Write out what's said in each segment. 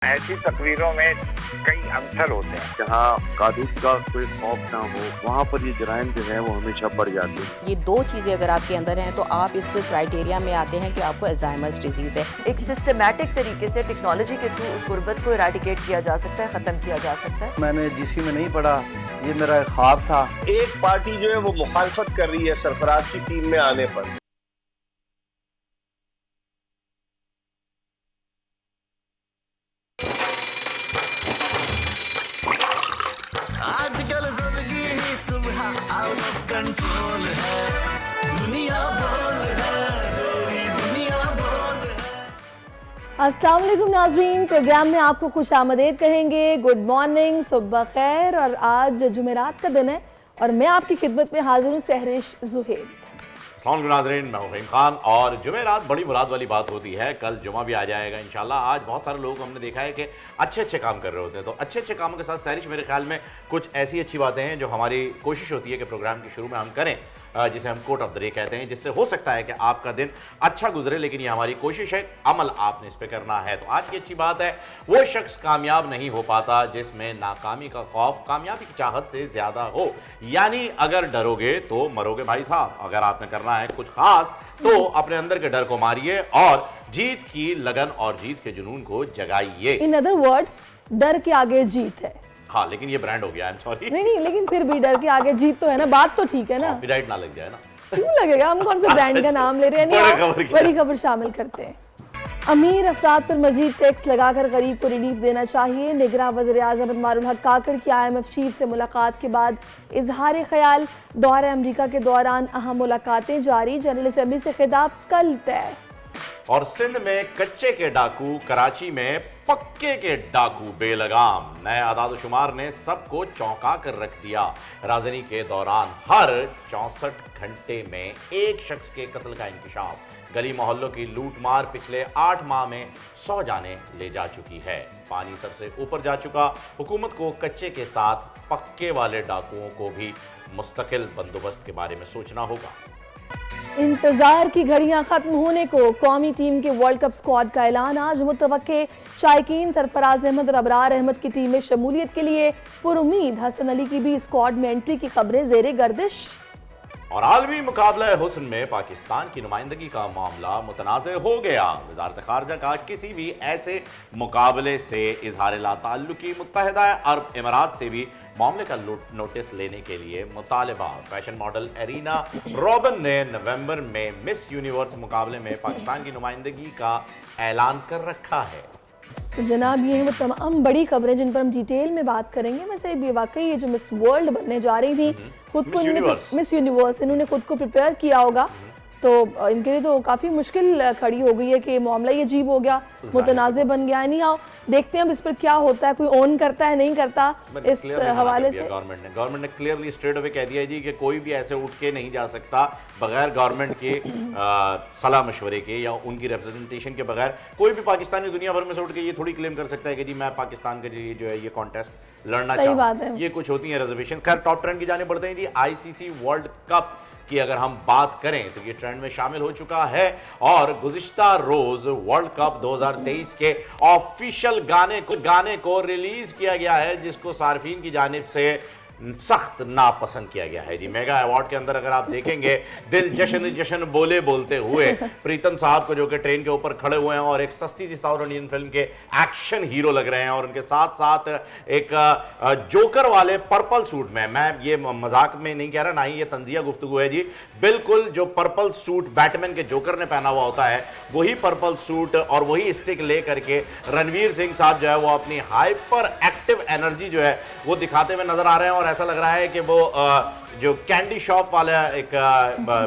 ऐसी तस्वीरों में कई अंतर होते हैं। जहाँ कानून का कोई खौफ ना हो, वहाँ पर ये जराइम जो है वो हमेशा बढ़ जाते हैं। ये दो चीज़ें अगर आपके अंदर हैं तो आप इस क्राइटेरिया में आते हैं कि आपको अल्जाइमर्स डिजीज़ है। एक सिस्टमैटिक तरीके से टेक्नोलॉजी के थ्रू उस गुर्बत को इराडिकेट किया जा सकता है, ख़त्म किया जा सकता है। मैंने जीसी में नहीं पढ़ा, ये मेरा ख्वाब था। एक पार्टी जो है वो मुखालफत कर रही है सरफराज की टीम में आने पर। आजकल जिंदगी ही सुबह आउट ऑफ कंट्रोल है, दुनिया बोल है, पूरी दुनिया बोल है। अस्सलाम वालेकुम नाज़रीन, प्रोग्राम में आपको खुश आमदीद कहेंगे। गुड मॉर्निंग, सुबह खैर। और आज जुमेरात का दिन है और मैं आपकी खिदमत में हाजिर हूँ सहरिश ज़ुहैब। अस्सलाम वालेकुम नाज़रीन, मैं हूं फ़हीम खान। और जुमेरात बड़ी मुराद वाली बात होती है, कल जुमा भी आ जाएगा इंशाल्लाह। आज बहुत सारे लोग हमने देखा है कि अच्छे अच्छे काम कर रहे होते हैं, तो अच्छे अच्छे कामों के साथ सहरिश मेरे ख्याल में कुछ ऐसी अच्छी बातें हैं जो हमारी कोशिश होती है कि प्रोग्राम के शुरू में हम करें, जिसे हम कोट ऑफ द डे कहते हैं, जिससे हो सकता है कि आपका दिन अच्छा गुजरे। लेकिन ये हमारी कोशिश है, अमल आपने इस पर करना है। तो आज की अच्छी बात है, वो शख्स कामयाब नहीं हो पाता जिसमें नाकामी का खौफ कामयाबी की चाहत से ज़्यादा हो। यानी अगर डरोगे तो मरोगे भाई साहब। अगर आपने करना है कुछ खास तो अपने अंदर के डर को मारिए और जीत की लगन और जीत के जुनून को जगाइए। इन अदर वर्ड्स, डर के आगे जीत है। हाँ, लेकिन ये ब्रांड हो गया, आई एम सॉरी। नहीं, लेकिन फिर भी डर के आगे जीत तो है ना, बात तो ठीक है ना। कॉपीराइट ना लग जाए ना। क्यों लगेगा, हम कौन सा ब्रांड का नाम ले रहे हैं। बड़ी खबर शामिल करते हैं। अमीर अफराद पर मजीद टैक्स लगाकर गरीब को रिलीफ देना चाहिए। निगरां वज़ीर-ए-आज़म अनवारुल हक काकड़ की IMF चीफ से मुलाकात के बाद इजहार ख्याल। दौरे अमरीका के दौरान अहम मुलाकातें जारी। जनरल असम्बली से खिताब कल तय। और सिंध में कच्चे के डाकू, कराची में पक्के के डाकू बेलगाम। नए आदाद-ओ-शुमार ने सबको चौंका कर रख दिया। राजनी के दौरान हर 64 घंटे में एक शख्स के कत्ल का इंकशाफ। गली मोहल्लों की लूटमार पिछले 8 माह में 100 जाने ले जा चुकी है। पानी सबसे ऊपर जा चुका। हुकूमत को कच्चे के साथ पक्के वाले डाकुओं को भी मुस्तकिल बंदोबस्त के बारे में सोचना होगा। इंतजार की घड़ियां खत्म होने को, कौमी टीम के वर्ल्ड कप स्क्वाड का ऐलान। आज मुतवक्के शायकीन सरफराज अहमद और अबरार अहमद की टीम में शमूलियत के लिए पुरुमीद। हसन अली की भी स्क्वाड में एंट्री की खबरें जेरे गर्दिश। और आलमी मुकाबला हुस्न में पाकिस्तान की नुमाइंदगी का मामला मुतनाज़ हो गया। वज़ारत ख़ारजा का किसी भी ऐसे मुकाबले से इजहार ला ताल्लुकी। मुत्तहिदा अरब इमारात से भी मामले का नोटिस लेने के लिए मुतालबा। फैशन मॉडल एरिना रॉबिन ने नवंबर में मिस यूनिवर्स मुकाबले में पाकिस्तान की नुमाइंदगी का ऐलान कर रखा है। तो जनाब, ये हैं वो तमाम बड़ी खबरें जिन पर हम डिटेल में बात करेंगे। वैसे भी वाकई ये जो मिस वर्ल्ड बनने जा रही थी, खुद को मिस यूनिवर्स इन्होंने खुद को प्रिपेयर किया होगा, तो इनके लिए तो काफ़ी मुश्किल खड़ी हो गई है कि मामला ये अजीब हो गया, मुतनाज़े बन गया। नहीं आओ देखते हैं अब इस पर क्या होता है, कोई ऑन करता है नहीं करता। इस हवाले से गवर्नमेंट ने क्लियरली स्ट्रेट अवे कह दिया जी कि कोई भी ऐसे उठ के नहीं जा सकता बगैर गवर्नमेंट के सलाह मशवरे के या उनकी रिप्रेजेंटेशन के बगैर। कोई भी पाकिस्तानी दुनिया भर में से उठ के ये थोड़ी क्लेम कर सकता है कि जी मैं पाकिस्तान के लिए जो है ये कॉन्टेस्ट लड़ना चाहता हूं। ये कुछ होती है रिजर्वेशन। खैर, टॉप ट्रेंड की जाने बढ़ते हैं जी। ICC वर्ल्ड कप की अगर हम बात करें तो ये ट्रेंड में शामिल हो चुका है। और गुज़िश्ता रोज वर्ल्ड कप 2023 के ऑफिशियल गाने को रिलीज किया गया है, जिसको सार्फिन की जानिब से सख्त नापसंद किया गया है जी। मेगा अवार्ड के अंदर अगर आप देखेंगे, दिल जश्न जश्न बोले बोलते हुए प्रीतम साहब को, जो कि ट्रेन के ऊपर खड़े हुए हैं और एक सस्ती सी साउथ इंडियन फिल्म के एक्शन हीरो लग रहे हैं, और उनके साथ साथ एक जोकर वाले पर्पल सूट में, मैं ये मजाक में नहीं कह रहा, ना ही ये तंजिया गुफ्तगू है जी, बिल्कुल जो पर्पल सूट बैटमैन के जोकर ने पहना हुआ होता है, वही पर्पल सूट और वही स्टिक ले करके रणवीर सिंह साहब जो है वो अपनी हाइपर एक्टिव एनर्जी जो है वो दिखाते हुए नजर आ रहे हैं। और ऐसा लग रहा है कि वो जो कैंडी शॉप वाला एक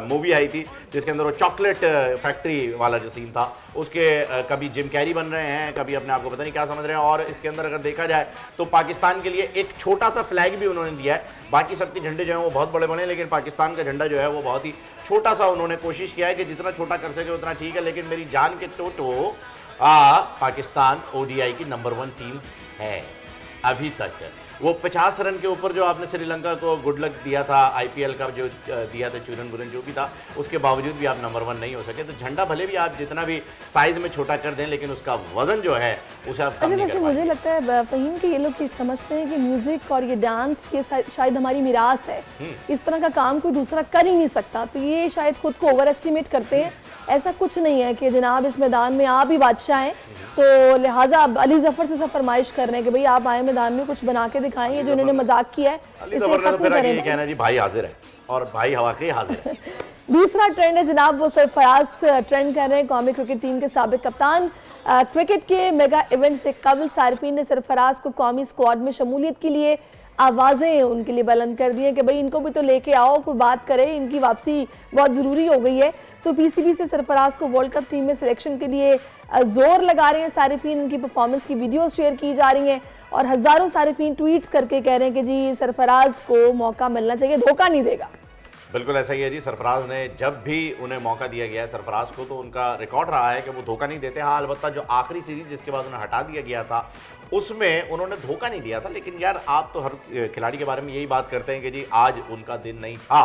मूवी आई थी जिसके अंदर वो चॉकलेट फैक्ट्री वाला जो सीन था, उसके कभी जिम कैरी बन रहे हैं, कभी अपने आप को पता नहीं क्या समझ रहे हैं। और इसके अंदर अगर देखा जाए तो पाकिस्तान के लिए एक छोटा सा फ्लैग भी उन्होंने दिया है। बाकी सबके झंडे जो हैं वो बहुत बड़े बने, लेकिन पाकिस्तान का झंडा जो है वो बहुत ही छोटा सा उन्होंने कोशिश किया है कि जितना छोटा कर सके उतना ठीक है। लेकिन मेरी जान के पाकिस्तान ODI की नंबर 1 टीम है अभी तक। वो 50 रन के ऊपर जो आपने श्रीलंका को गुड लक दिया था, आईपीएल का जो दिया था, चूरन बुरन जो भी था, उसके बावजूद भी आप नंबर 1 नहीं हो सके। तो झंडा भले भी आप जितना भी साइज में छोटा कर दें, लेकिन उसका वजन जो है उसे आप कम नहीं कर पाएंगे। मुझे लगता है फहीम कि ये लोग चीज़ समझते हैं कि म्यूजिक और ये डांस ये शायद हमारी मिरास है, इस तरह का काम कोई दूसरा कर ही नहीं सकता, तो ये शायद खुद को ओवर एस्टिमेट करते हैं। ऐसा कुछ नहीं है कि जनाब इस मैदान में आप ही बादशाह हैं, तो लिहाजा अली जफर से सब फरमाइश कर रहे हैं कि भाई आप आए मैदान में कुछ बना के दिखाएं, जो इन्होंने मजाक किया है इसे खत्म करें। कहना जी भाई हाजिर है और भाई वाकई हाजिर है। दूसरा ट्रेंड है जनाब, वो सरफराज ट्रेंड कर रहे हैं। कौमी क्रिकेट टीम के साबिक कप्तान क्रिकेट के मेगा इवेंट से कबल सारिफीन ने सरफराज को कौमी स्क्वाड में शमूलियत के लिए आवाज़ें उनके लिए बुलंद कर दी हैं कि भाई इनको भी तो लेके आओ, कोई बात करे, इनकी वापसी बहुत ज़रूरी हो गई है। तो पीसीबी से सरफराज को वर्ल्ड कप टीम में सिलेक्शन के लिए जोर लगा रहे हैं सारिफीन, उनकी परफॉर्मेंस की वीडियोस शेयर की जा रही हैं और हज़ारों सारिफीन ट्वीट्स करके कह रहे हैं कि जी सरफराज को मौका मिलना चाहिए, धोखा नहीं देगा। बिल्कुल ऐसा ही है जी। सरफराज ने जब भी उन्हें मौका दिया गया है सरफराज को, तो उनका रिकॉर्ड रहा है कि वो धोखा नहीं देते। हाँ, अलबत्ता जो आखिरी सीरीज जिसके बाद उन्हें हटा दिया गया था उसमें उन्होंने धोखा नहीं दिया था। लेकिन यार आप तो हर खिलाड़ी के बारे में यही बात करते हैं कि जी आज उनका दिन नहीं था,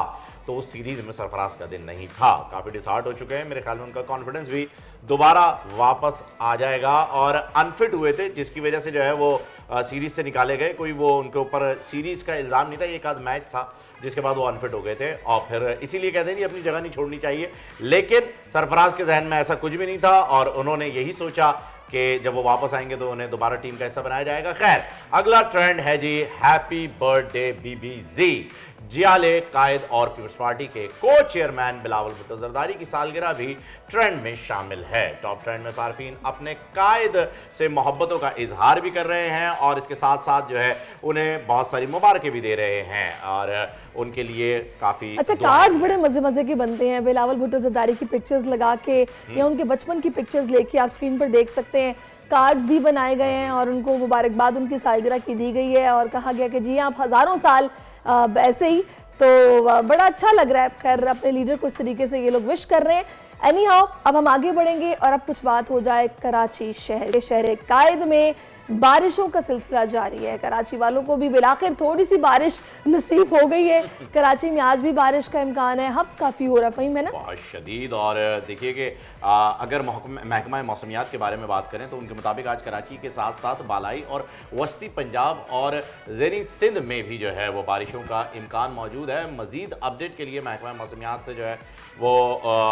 तो उस सीरीज में सरफराज का दिन नहीं था। काफ़ी डिसहार्ट हो चुके हैं, मेरे ख्याल में उनका कॉन्फिडेंस भी दोबारा वापस आ जाएगा। और अनफिट हुए थे जिसकी वजह से जो है वो सीरीज से निकाले गए। कोई वो उनके ऊपर सीरीज का इल्ज़ाम नहीं था, एक आध मैच था जिसके बाद वो अनफिट हो गए थे और फिर इसीलिए कहते हैं जी अपनी जगह नहीं छोड़नी चाहिए। लेकिन सरफराज के जहन में ऐसा कुछ भी नहीं था और उन्होंने यही सोचा कि जब वो वापस आएंगे तो उन्हें दोबारा टीम का हिस्सा बनाया जाएगा। खैर, अगला ट्रेंड है जी हैप्पी बर्थडे बीबीजी। जियाले कायद और पीपल्स पार्टी के को चेयरमैन बिलावल भुट्टो जरदारी की सालगिरह भी ट्रेंड में शामिल है। टॉप ट्रेंड में सार्फिन अपने कायद से मोहब्बतों का इजहार भी कर रहे हैं और इसके साथ साथ जो है उन्हें बहुत सारी मुबारकें भी दे रहे हैं और उनके लिए काफ़ी अच्छा कार्ड्स बड़े मजे मजे के बनते हैं। बिलावल भुट्टो जरदारी की पिक्चर्स लगा के या उनके बचपन की पिक्चर्स लेके आप स्क्रीन पर देख सकते हैं। कार्ड्स भी बनाए गए हैं और उनको मुबारकबाद उनकी सालगिरह की दी गई है और कहा गया कि जी आप हज़ारों साल ऐसे ही, तो बड़ा अच्छा लग रहा है। खैर अपने लीडर को इस तरीके से ये लोग विश कर रहे हैं। एनी हाउ, अब हम आगे बढ़ेंगे और अब कुछ बात हो जाए कराची शहर कायद में बारिशों का सिलसिला जारी है। कराची वालों को भी बिलाखिर थोड़ी सी बारिश नसीब हो गई है। कराची में आज भी बारिश का इम्कान है, हब्स काफ़ी हो रहा है ना, बहुत शदीद। और देखिए कि अगर महकमा मौसमियात के बारे में बात करें तो उनके मुताबिक आज कराची के साथ साथ बालाई और वस्ती पंजाब और ज़ेरी सिंध में भी जो है वो बारिशों का इम्कान मौजूद है। मज़ीद अपडेट के लिए महकमा मौसमियात से जो है वो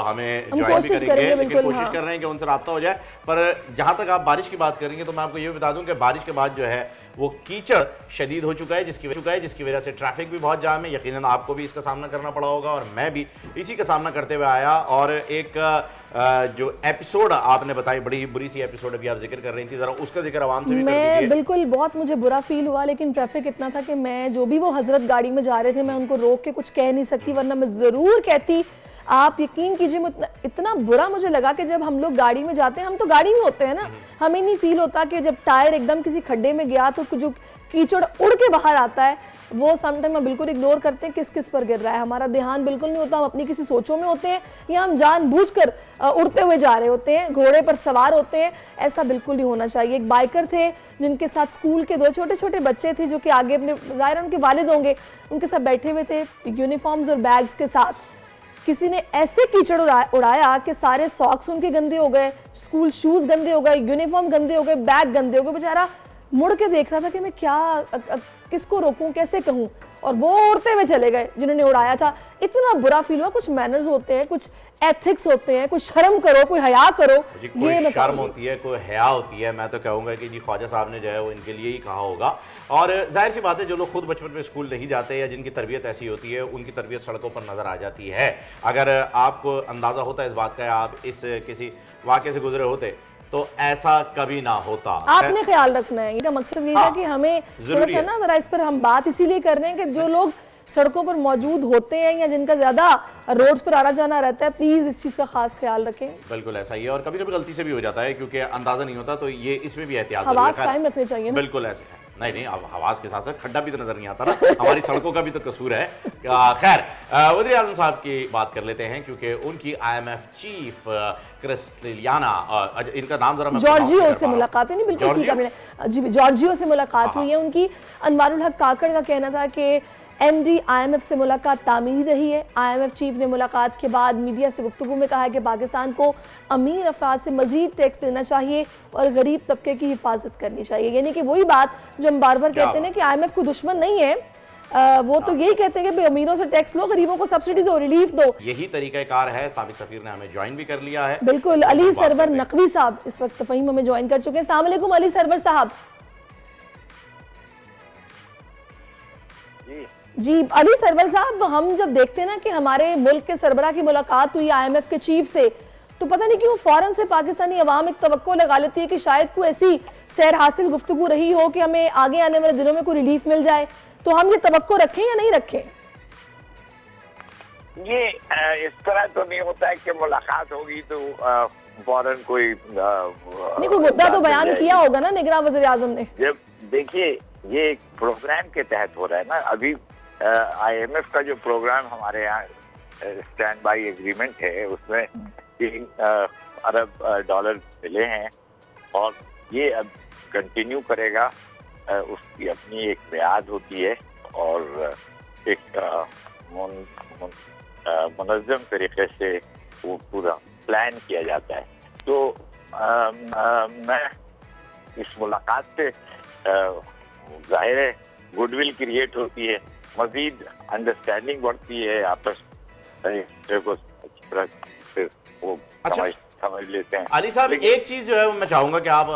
हमें ज्वाइन भी करेंगे, लेकिन कोशिश कर रहे हैं कि उनसे रब्ता हो जाए। पर जहाँ तक आप बारिश की बात करेंगे तो मैं आपको ये बता दूं कि बारिश के बाद जो है वो कीचड़ शदीद हो चुका है जिसकी वजह से ट्रैफिक भी बहुत जाम है। यकीनन आपको भी इसका सामना करना पड़ा होगा और मैं भी इसी का सामना करते हुए आया। और एक जो एपिसोड आपने बताई, बड़ी ही बुरी सी एपिसोड अभी आप जिक्र कर रही थी, जरा उसका जिक्र आवाम से भी कर दीजिए। बिल्कुल, बहुत मुझे बुरा फील हुआ, लेकिन ट्रैफिक इतना था कि मैं जो भी वो हजरत गाड़ी में जा रहे थे मैं उनको रोक के कुछ कह नहीं सकी, वरना मैं ज़रूर कहती। आप यकीन कीजिए इतना बुरा मुझे लगा कि जब हम लोग गाड़ी में जाते हैं, हम तो गाड़ी में होते हैं ना, हमें नहीं फील होता कि जब टायर एकदम किसी खड्डे में गया तो जो कीचड़ उड़ के बाहर आता है वो समटाइम हम बिल्कुल इग्नोर करते हैं किस किस पर गिर रहा है, हमारा ध्यान बिल्कुल नहीं होता, हम अपनी किसी सोचों में होते हैं या हम जानबूझकर उड़ते हुए जा रहे होते हैं, घोड़े पर सवार होते हैं। ऐसा बिल्कुल नहीं होना चाहिए। एक बाइकर थे जिनके साथ स्कूल के 2 छोटे छोटे बच्चे थे जो कि आगे अपने ज़ाहिर उनके वालिद होंगे, उनके साथ बैठे हुए थे यूनिफॉर्म्स और बैग्स के साथ। किसी ने ऐसे कीचड़ उड़ाया कि सारे सॉक्स उनके गंदे हो गए, स्कूल शूज गंदे हो गए, यूनिफॉर्म गंदे हो गए, बैग गंदे हो गए। बेचारा मुड़ के देख रहा था कि मैं क्या किसको रोकूं, कैसे कहूं, और वो उड़ते हुए चले गए जिन्होंने उड़ाया था। इतना बुरा फील हुआ। कुछ मैनर्स होते हैं, कुछ एथिक्स होते हैं, कुछ शर्म करो, कोई हया करो। कोई शर्म होती है, कोई हया होती है। मैं तो कहूँगा कि जी ख्वाजा साहब ने जो है वो इनके लिए ही कहा होगा। और जाहिर सी बात है, जो लोग खुद बचपन में स्कूल नहीं जाते या जिनकी तरबियत ऐसी होती है, उनकी तरबियत सड़कों पर नज़र आ जाती है। अगर आपको अंदाज़ा होता है इस बात का, आप इस किसी वाक़े से गुजरे होते तो ऐसा कभी ना होता। आपने ख्याल रखना है, इनका मकसद ये था कि हमें थोड़ा सा ना जरा इस पर हम बात इसीलिए कर रहे हैं कि जो लोग सड़कों पर मौजूद होते हैं या जिनका ज्यादा रोड पर आना जाना रहता है, प्लीज इस चीज का खास ख्याल रखें। बिल्कुल ऐसा ही है और कभी कभी गलती से भी हो जाता है क्योंकि अंदाजा नहीं होता, तो ये इसमें भी एहतियात कायम रखनी चाहिए। बिल्कुल ऐसे है। नहीं, अब आवाज के साथ साथ खड्डा भी तो नजर नहीं आता ना, हमारी सड़कों का भी तो कसूर है। खैर, वज़ीर आज़म साहब की बात कर लेते हैं क्योंकि उनकी IMF चीफ क्रिस्टलियाना, इनका नाम जरा मैं जॉर्जियो से मुलाकात है, नहीं बिल्कुल ठीक है जी, जॉर्जियो से मुलाकात हुई है उनकी। अनवारुल हक काकड़ का कहना था कि MD IMF से मुलाकात तामीरी रही है। IMF चीफ ने मुलाकात के बाद मीडिया से गुफ्तगू में कहा है कि पाकिस्तान को अमीर अफराद से मजीद टैक्स देना चाहिए और गरीब तबके की हिफाजत करनी चाहिए। यानी कि वही बात जो हम बार बार कहते हैं कि IMF को दुश्मन नहीं है, वो तो यही कहते हैं कि अमीरों से टैक्स लो, गरीबों को सब्सिडी दो, रिलीफ दो। यही तरीकाकार है। साबिक सफीर ने हमें ज्वाइन भी कर लिया है। बिल्कुल, अली सरवर नकवी साहब इस वक्त फ़हीम हमें ज्वाइन कर चुके हैं। अस्सलाम वालेकुम अली सरवर साहब। जी अली सरवर साहब, हम जब देखते हैं ना कि हमारे मुल्क के सरबरा की मुलाकात हुई IMF के चीफ से, तो पता नहीं क्यों फौरन से पाकिस्तानी अवाम एक तवक्को लगा लेती है कि शायद कोई ऐसी सैर हासिल गुफ्तगू रही हो कि हमें आगे आने वाले दिनों में कोई रिलीफ मिल जाए। तो हम ये तवक्को रखें या नहीं रखें? ये इस तरह तो नहीं होता है कि मुलाकात होगी तो फौरन कोई नहीं, कोई मुद्दा तो बयान किया होगा ना निगरान वज़ीर आज़म ने। जब देखिए ये एक प्रोग्राम के तहत हो रहा है ना, अभी IMF का जो प्रोग्राम हमारे यहाँ स्टैंड बाई एग्रीमेंट है उसमें $3 अरब मिले हैं और ये अब कंटिन्यू करेगा। उसकी अपनी एक मियाद होती है और एक मुनज़्ज़म तरीके से वो पूरा प्लान किया जाता है। तो मैं इस मुलाकात से जाहिर है गुडविल क्रिएट होती है, मजीद अंडरस्टैंडिंग बढ़ती है, आपस को समझ लेते हैं। अली साहब, एक चीज जो है मैं चाहूंगा कि आप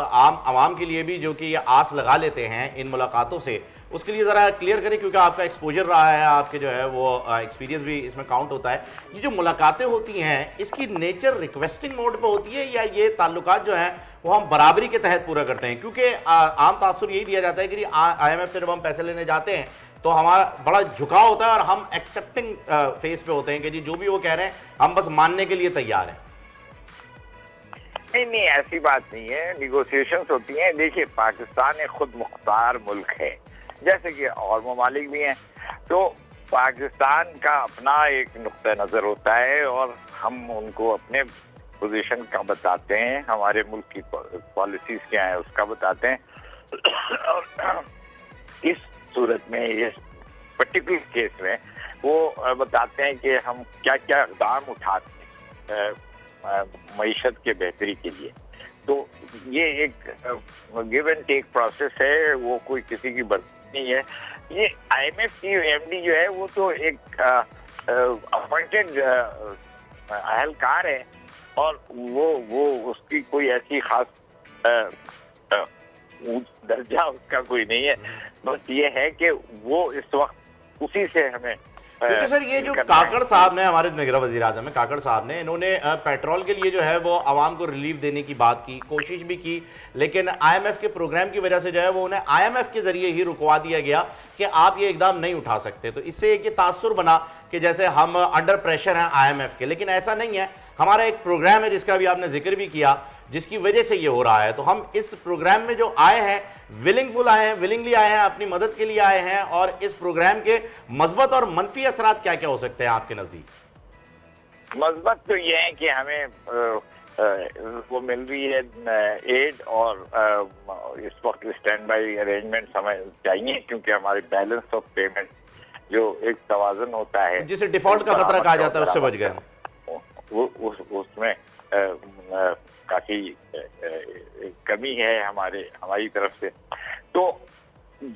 आवाम के लिए भी जो कि ये आस लगा लेते हैं इन मुलाकातों से, उसके लिए ज़रा क्लियर करें क्योंकि आपका एक्सपोजर रहा है, आपके जो है वो एक्सपीरियंस भी इसमें काउंट होता है। ये जो मुलाकातें होती हैं इसकी नेचर रिक्वेस्टिंग मोड पे होती है या ये ताल्लुकात जो हैं वो हम बराबरी के तहत पूरा करते हैं? क्योंकि आम तासुर यही दिया जाता है कि IMF से जब हम पैसे लेने जाते हैं तो हमारा बड़ा झुकाव होता है और हम एक्सेप्टिंग फेस पे होते हैं कि जी जो भी वो कह रहे हैं हम बस मानने के लिए तैयार हैं। नहीं, ऐसी बात नहीं है, निगोशिएशंस होती हैं। देखिए, पाकिस्तान एक खुद मुख्तार मुल्क है जैसे कि और ममालिक भी हैं, तो पाकिस्तान का अपना एक नुक्ता नज़र होता है और हम उनको अपने पोजीशन का बताते हैं, हमारे मुल्क की पॉलिसीज क्या है उसका बताते हैं। और इस सूरत में, इस पर्टिकुलर केस में वो बताते हैं कि हम क्या क्या इक़दाम उठाते हैं मईशत के बेहतरी के लिए। तो ये एक गिव एंड टेक प्रोसेस है, वो कोई किसी की बर्दाश्त नहीं है। ये IMF की MD जो है वो तो एक अपॉइंटेड अहलकार है और वो उसकी कोई ऐसी खास दर्जा उसका कोई नहीं है, बस ये है कि वो इस वक्त उसी से हमें क्योंकि सर ये जो काकड़ साहब ने, हमारे निगरान वज़ीर आज़म है काकड़ साहब ने, इन्होंने पेट्रोल के लिए जो है वो आवाम को रिलीफ देने की बात की, कोशिश भी की, लेकिन IMF के प्रोग्राम की वजह से जो है वो उन्हें IMF के जरिए ही रुकवा दिया गया कि आप ये इकदाम नहीं उठा सकते। तो इससे एक ये तासुर बना कि जैसे हम अंडर प्रेशर हैं IMF के, लेकिन ऐसा नहीं है। हमारा एक प्रोग्राम है जिसका भी आपने जिक्र भी किया, जिसकी वजह से ये हो रहा है। तो हम इस प्रोग्राम में जो आए हैं विलिंगफुल आए हैं, विलिंगली आए हैं, अपनी मदद के लिए आए हैं, और इस प्रोग्राम के मस्बत और मनफी असरात क्या क्या हो सकते हैं आपके नजदीक? मस्बत तो ये है कि हमें वो मिल रही है एड और इस वक्त स्टैंड बाई अरेंजमेंट हमें चाहिए क्योंकि हमारे बैलेंस ऑफ पेमेंट जो एक तवाज़ुन होता है जिसे डिफॉल्ट का खतरा कहा जाता है उससे बच गए, उसमें काफी कमी है हमारी तरफ से। तो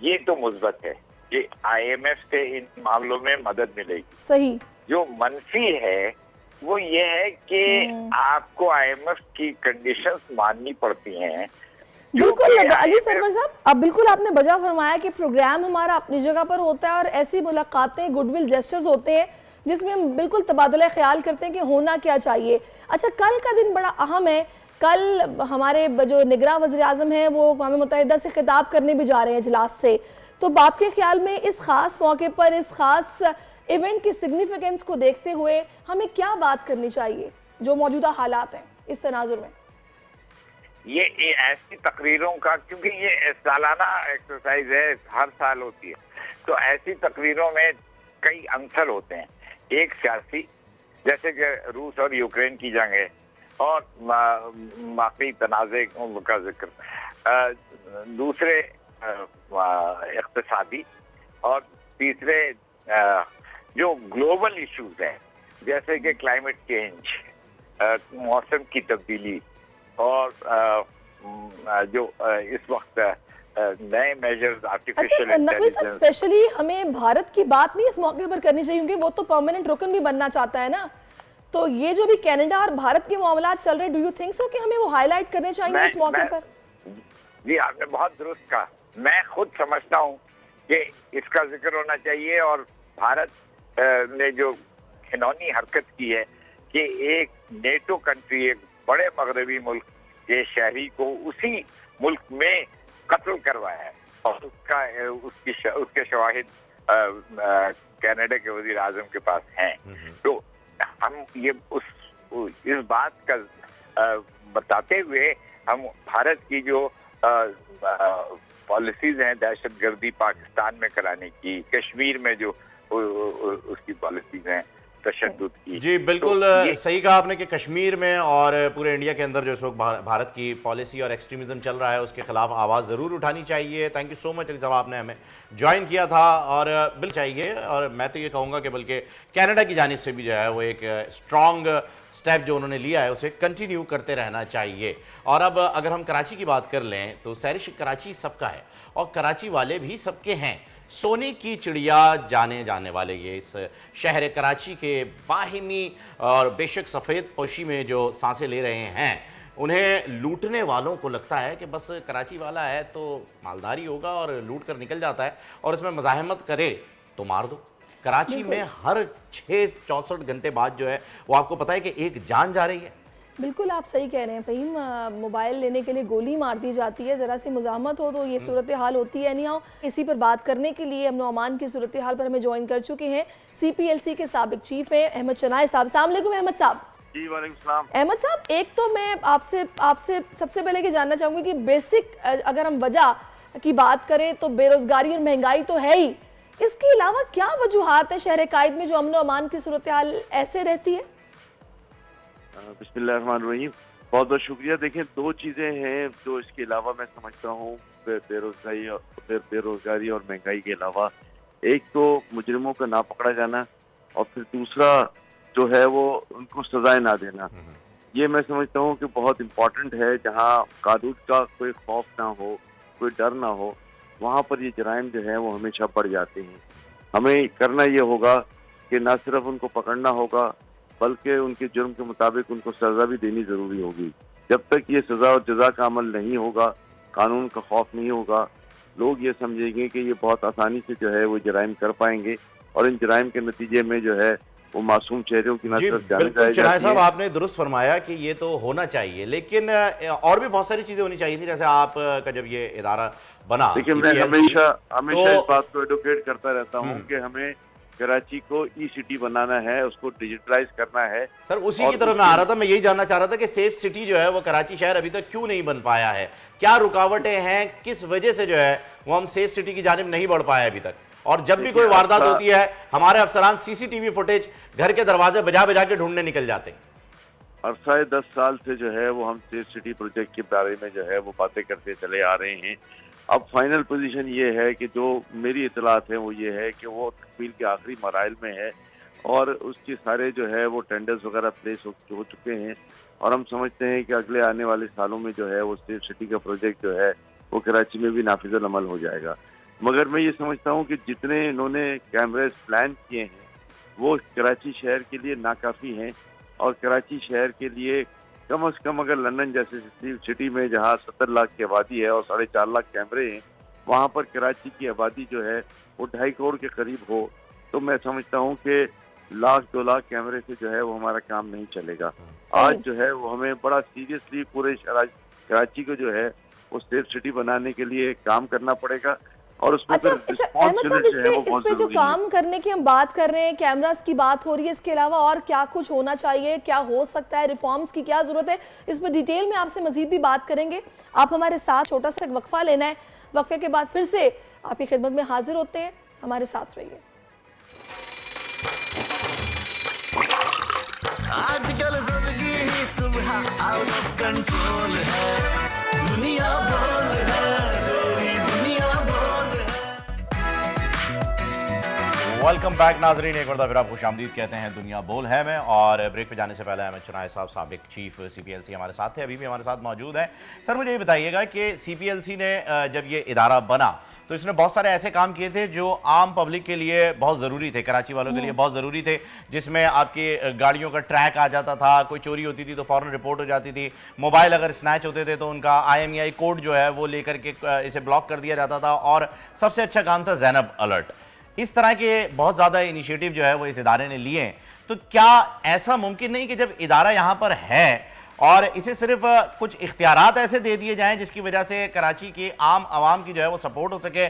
ये तो मुस्बत है कि IMF से इन मामलों में मदद मिलेगी। सही। जो मनफी है वो ये है कि आपको IMF की कंडीशंस माननी पड़ती हैं। बिल्कुल अली सरवर साहब, अब बिल्कुल आपने बजा फरमाया कि प्रोग्राम हमारा अपनी जगह पर होता है और ऐसी मुलाकातें गुडविल जेस्चर्स होते हैं जिसमें हम बिल्कुल तबादला ख्याल करते हैं कि होना क्या चाहिए। अच्छा, कल का दिन बड़ा अहम है। कल हमारे जो निगरान वज़ीर आज़म हैं वो अक़वाम मुत्तहिदा से खिताब करने भी जा रहे हैं इजलास से। तो आपके ख्याल में इस ख़ास मौके पर, इस ख़ास इवेंट की सिग्निफिकेंस को देखते हुए हमें क्या बात करनी चाहिए जो मौजूदा हालात हैं इस तनाजुर में? ये ऐसी तकरीरों का, क्योंकि ये सालाना एक्सरसाइज है, हर साल होती है, तो ऐसी तकरीरों में कई अंसर होते हैं। एक सियासी, जैसे कि रूस और यूक्रेन की जंग है, और बाकी तनाज़े का जिक्र, दूसरे इक़्तिसादी, और तीसरे जो ग्लोबल इश्यूज हैं जैसे कि क्लाइमेट चेंज, मौसम की तब्दीली, और जो इस वक्त नए मेजर्स आर्टिफिशियल इंटेलिजेंस। स्पेशली हमें भारत की बात नहीं इस मौके पर करनी चाहिए, क्योंकि वो तो परमानेंट रुकन भी बनना चाहता है ना। तो ये जो भी कनाडा और भारत के मामला चल रहे, डू यू थिंक सो कि हमें वो हाईलाइट करने चाहिए इस मौके पर? जी, आपने बहुत दुरुस्त कहा। मैं खुद समझता हूँ कि इसका जिक्र होना चाहिए, और भारत ने जो घिनौनी हरकत की है कि एक नेटो कंट्री, एक बड़े मगरबी मुल्क के शहरी को उसी मुल्क में कत्ल करवाया है, और उसके शवाहिद कनाडा के वजीर आजम के पास हैं। तो हम ये इस बात का बताते हुए हम भारत की जो पॉलिसीज हैं दहशतगर्दी पाकिस्तान में कराने की, कश्मीर में जो उसकी पॉलिसीज हैं तशद्दुद की। जी बिल्कुल, तो सही कहा आपने कि कश्मीर में और पूरे इंडिया के अंदर जो इस वक्त भारत की पॉलिसी और एक्सट्रीमिज्म चल रहा है उसके खिलाफ आवाज़ ज़रूर उठानी चाहिए। Thank you so much Ali साहब, आपने हमें ज्वाइन किया था, और बिल चाहिए। और मैं तो ये कहूँगा कि बल्कि कनाडा की जानिब से भी जो है वो एक स्ट्रॉन्ग स्टेप जो उन्होंने लिया है उसे कंटिन्यू करते रहना चाहिए। और अब अगर हम कराची की बात कर लें तो सैरिश, कराची सबका है और कराची वाले भी सबके हैं। सोने की चिड़िया जाने वाले ये इस शहर कराची के बाहिनी और बेशक सफ़ेद पोशी में जो सांसें ले रहे हैं, उन्हें लूटने वालों को लगता है कि बस कराची वाला है तो मालदारी होगा और लूट कर निकल जाता है, और इसमें मज़ाहमत करे तो मार दो। कराची में हर 64 घंटे बाद जो है वो आपको पता है कि एक जान जा रही है। बिल्कुल आप सही कह रहे हैं फ़हीम, मोबाइल लेने के लिए गोली मार दी जाती है, ज़रा सी मुज़ाहमत हो तो ये सूरत हाल होती है। नहीं आओ इसी पर बात करने के लिए हम नौमान की सूरत हाल पर हमें ज्वाइन कर चुके हैं CPLC के साबिक चीफ हैं अहमद शनाए साहब। अस्सलाम वालेकुम अहमद साहब। जी वालेकुम सलाम। अहमद साहब, एक तो मैं आपसे सबसे पहले कि जानना चाहूँगी कि बेसिक अगर हम वजह की बात करें तो बेरोज़गारी और महंगाई तो है ही, इसके अलावा क्या वजूहात है शहर कायद में जो अमन व अमान की सूरत हाल ऐसे रहती है? बिस्मिल्लाहिर्रहमानिर्रहीम, बहुत बहुत शुक्रिया। देखिए, दो चीज़ें हैं जो इसके अलावा मैं समझता हूँ बेरोज़गारी और महंगाई के अलावा। एक तो मुजरिमों का ना पकड़ा जाना, और फिर दूसरा जो है वो उनको सजाएं ना देना। ये मैं समझता हूँ कि बहुत इम्पोर्टेंट है। जहाँ कानून का कोई खौफ ना हो, कोई डर ना हो, वहाँ पर ये जराइम जो है वो हमेशा बढ़ जाते हैं। हमें करना ये होगा कि ना सिर्फ उनको पकड़ना होगा बल्कि उनके जुर्म के मुताबिक उनको सज़ा भी देनी ज़रूरी होगी। जब तक ये सज़ा और जज़ा का अमल नहीं होगा, कानून का खौफ नहीं होगा, लोग ये समझेंगे कि ये बहुत आसानी से जो है वो जराइम कर पाएंगे, और इन जराइम के नतीजे में जो है वो मासूम चेहरों की नजर जाने जाएगी। साहब, आपने दुरुस्त फरमाया कि ये तो होना चाहिए, लेकिन और भी बहुत सारी चीज़ें होनी चाहिए थी। जैसे आपका जब ये इदारा बना, देखिए मैं हमेशा इस बात को एडवोकेट करता रहता हूँ कि हमें कराची को ई-सिटी बनाना है, उसको डिजिटलाइज करना है। सर, उसी की तरफ मैं आ रहा था। मैं यही जानना चाह रहा था कि सेफ सिटी जो है वो कराची शहर अभी तक क्यों नहीं बन पाया है, क्या रुकावटें हैं, किस वजह से जो है वो हम सेफ सिटी की जानिब नहीं बढ़ पाए अभी तक। और जब भी कोई वारदात होती है हमारे अफसरान CCTV फुटेज घर के दरवाजे बजा के ढूंढने निकल जाते हैं। अरसा 10 साल से जो है वो हम सेफ सिटी प्रोजेक्ट के बारे में जो है वो बातें करते चले आ रहे हैं। अब फाइनल पोजीशन ये है कि जो मेरी इतलात है वो ये है कि वो तकमील के आखिरी मराइल में है, और उसके सारे जो है वो टेंडर्स वगैरह प्लेस हो चुके हैं, और हम समझते हैं कि अगले आने वाले सालों में जो है वो सेफ सिटी का प्रोजेक्ट जो है वो कराची में भी नाफिज़ुल अमल हो जाएगा। मगर मैं ये समझता हूँ कि जितने इन्होंने कैमरेज प्लान किए हैं वो कराची शहर के लिए नाकाफ़ी हैं, और कराची शहर के लिए कम से कम अगर लंदन जैसे सिटी में जहाँ 70 लाख की आबादी है और 4.5 लाख कैमरे हैं, वहाँ पर कराची की आबादी जो है वो 2.5 करोड़ के करीब हो, तो मैं समझता हूँ कि 1-2 लाख कैमरे से जो है वो हमारा काम नहीं चलेगा। आज जो है वो हमें बड़ा सीरियसली पूरे कराची को जो है वो सेफ सिटी बनाने के लिए काम करना पड़ेगा। और उसमें अच्छा अहमद साहब, इस पे जो काम करने की हम बात कर रहे हैं, कैमरास की बात हो रही है, इसके अलावा और क्या कुछ होना चाहिए, क्या हो सकता है, रिफॉर्म्स की क्या जरूरत है, इस पर डिटेल में आपसे मजीद भी बात करेंगे। आप हमारे साथ छोटा सा वक्फा लेना है, वक्फे के बाद फिर से आपकी खिदमत में हाजिर होते हैं, हमारे साथ रहिए। आजकल जिंदगी ही सुबह आउट ऑफ कंट्रोल है, दुनिया बोल है, तेरी दुनिया बोल है। वेलकम बैक नाजरीन, एक बार फिर आप खुशामदीद कहते हैं दुनिया बोल है में। और ब्रेक पे जाने से पहले अहमद चुनाई साहब साबिक चीफ CPLC हमारे साथ थे, अभी भी हमारे साथ मौजूद हैं। सर मुझे ये बताइएगा कि CPLC ने जब ये इदारा बना तो इसने बहुत सारे ऐसे काम किए थे जो आम पब्लिक के लिए बहुत ज़रूरी थे, कराची वालों के लिए बहुत ज़रूरी थे, जिसमें आपकी गाड़ियों का ट्रैक आ जाता था, कोई चोरी होती थी तो फ़ौरन रिपोर्ट हो जाती थी, मोबाइल अगर स्नैच होते थे तो उनका IMEI कोड जो है वो लेकर के इसे ब्लॉक कर दिया जाता था, और सबसे अच्छा काम था ज़ैनब अलर्ट। इस तरह के बहुत ज़्यादा इनिशिएटिव जो है वो इस इदारे ने लिए हैं। तो क्या ऐसा मुमकिन नहीं कि जब इदारा यहाँ पर है और इसे सिर्फ कुछ इख्तियारात ऐसे दे दिए जाएं जिसकी वजह से कराची की आम आवाम की जो है वो सपोर्ट हो सके,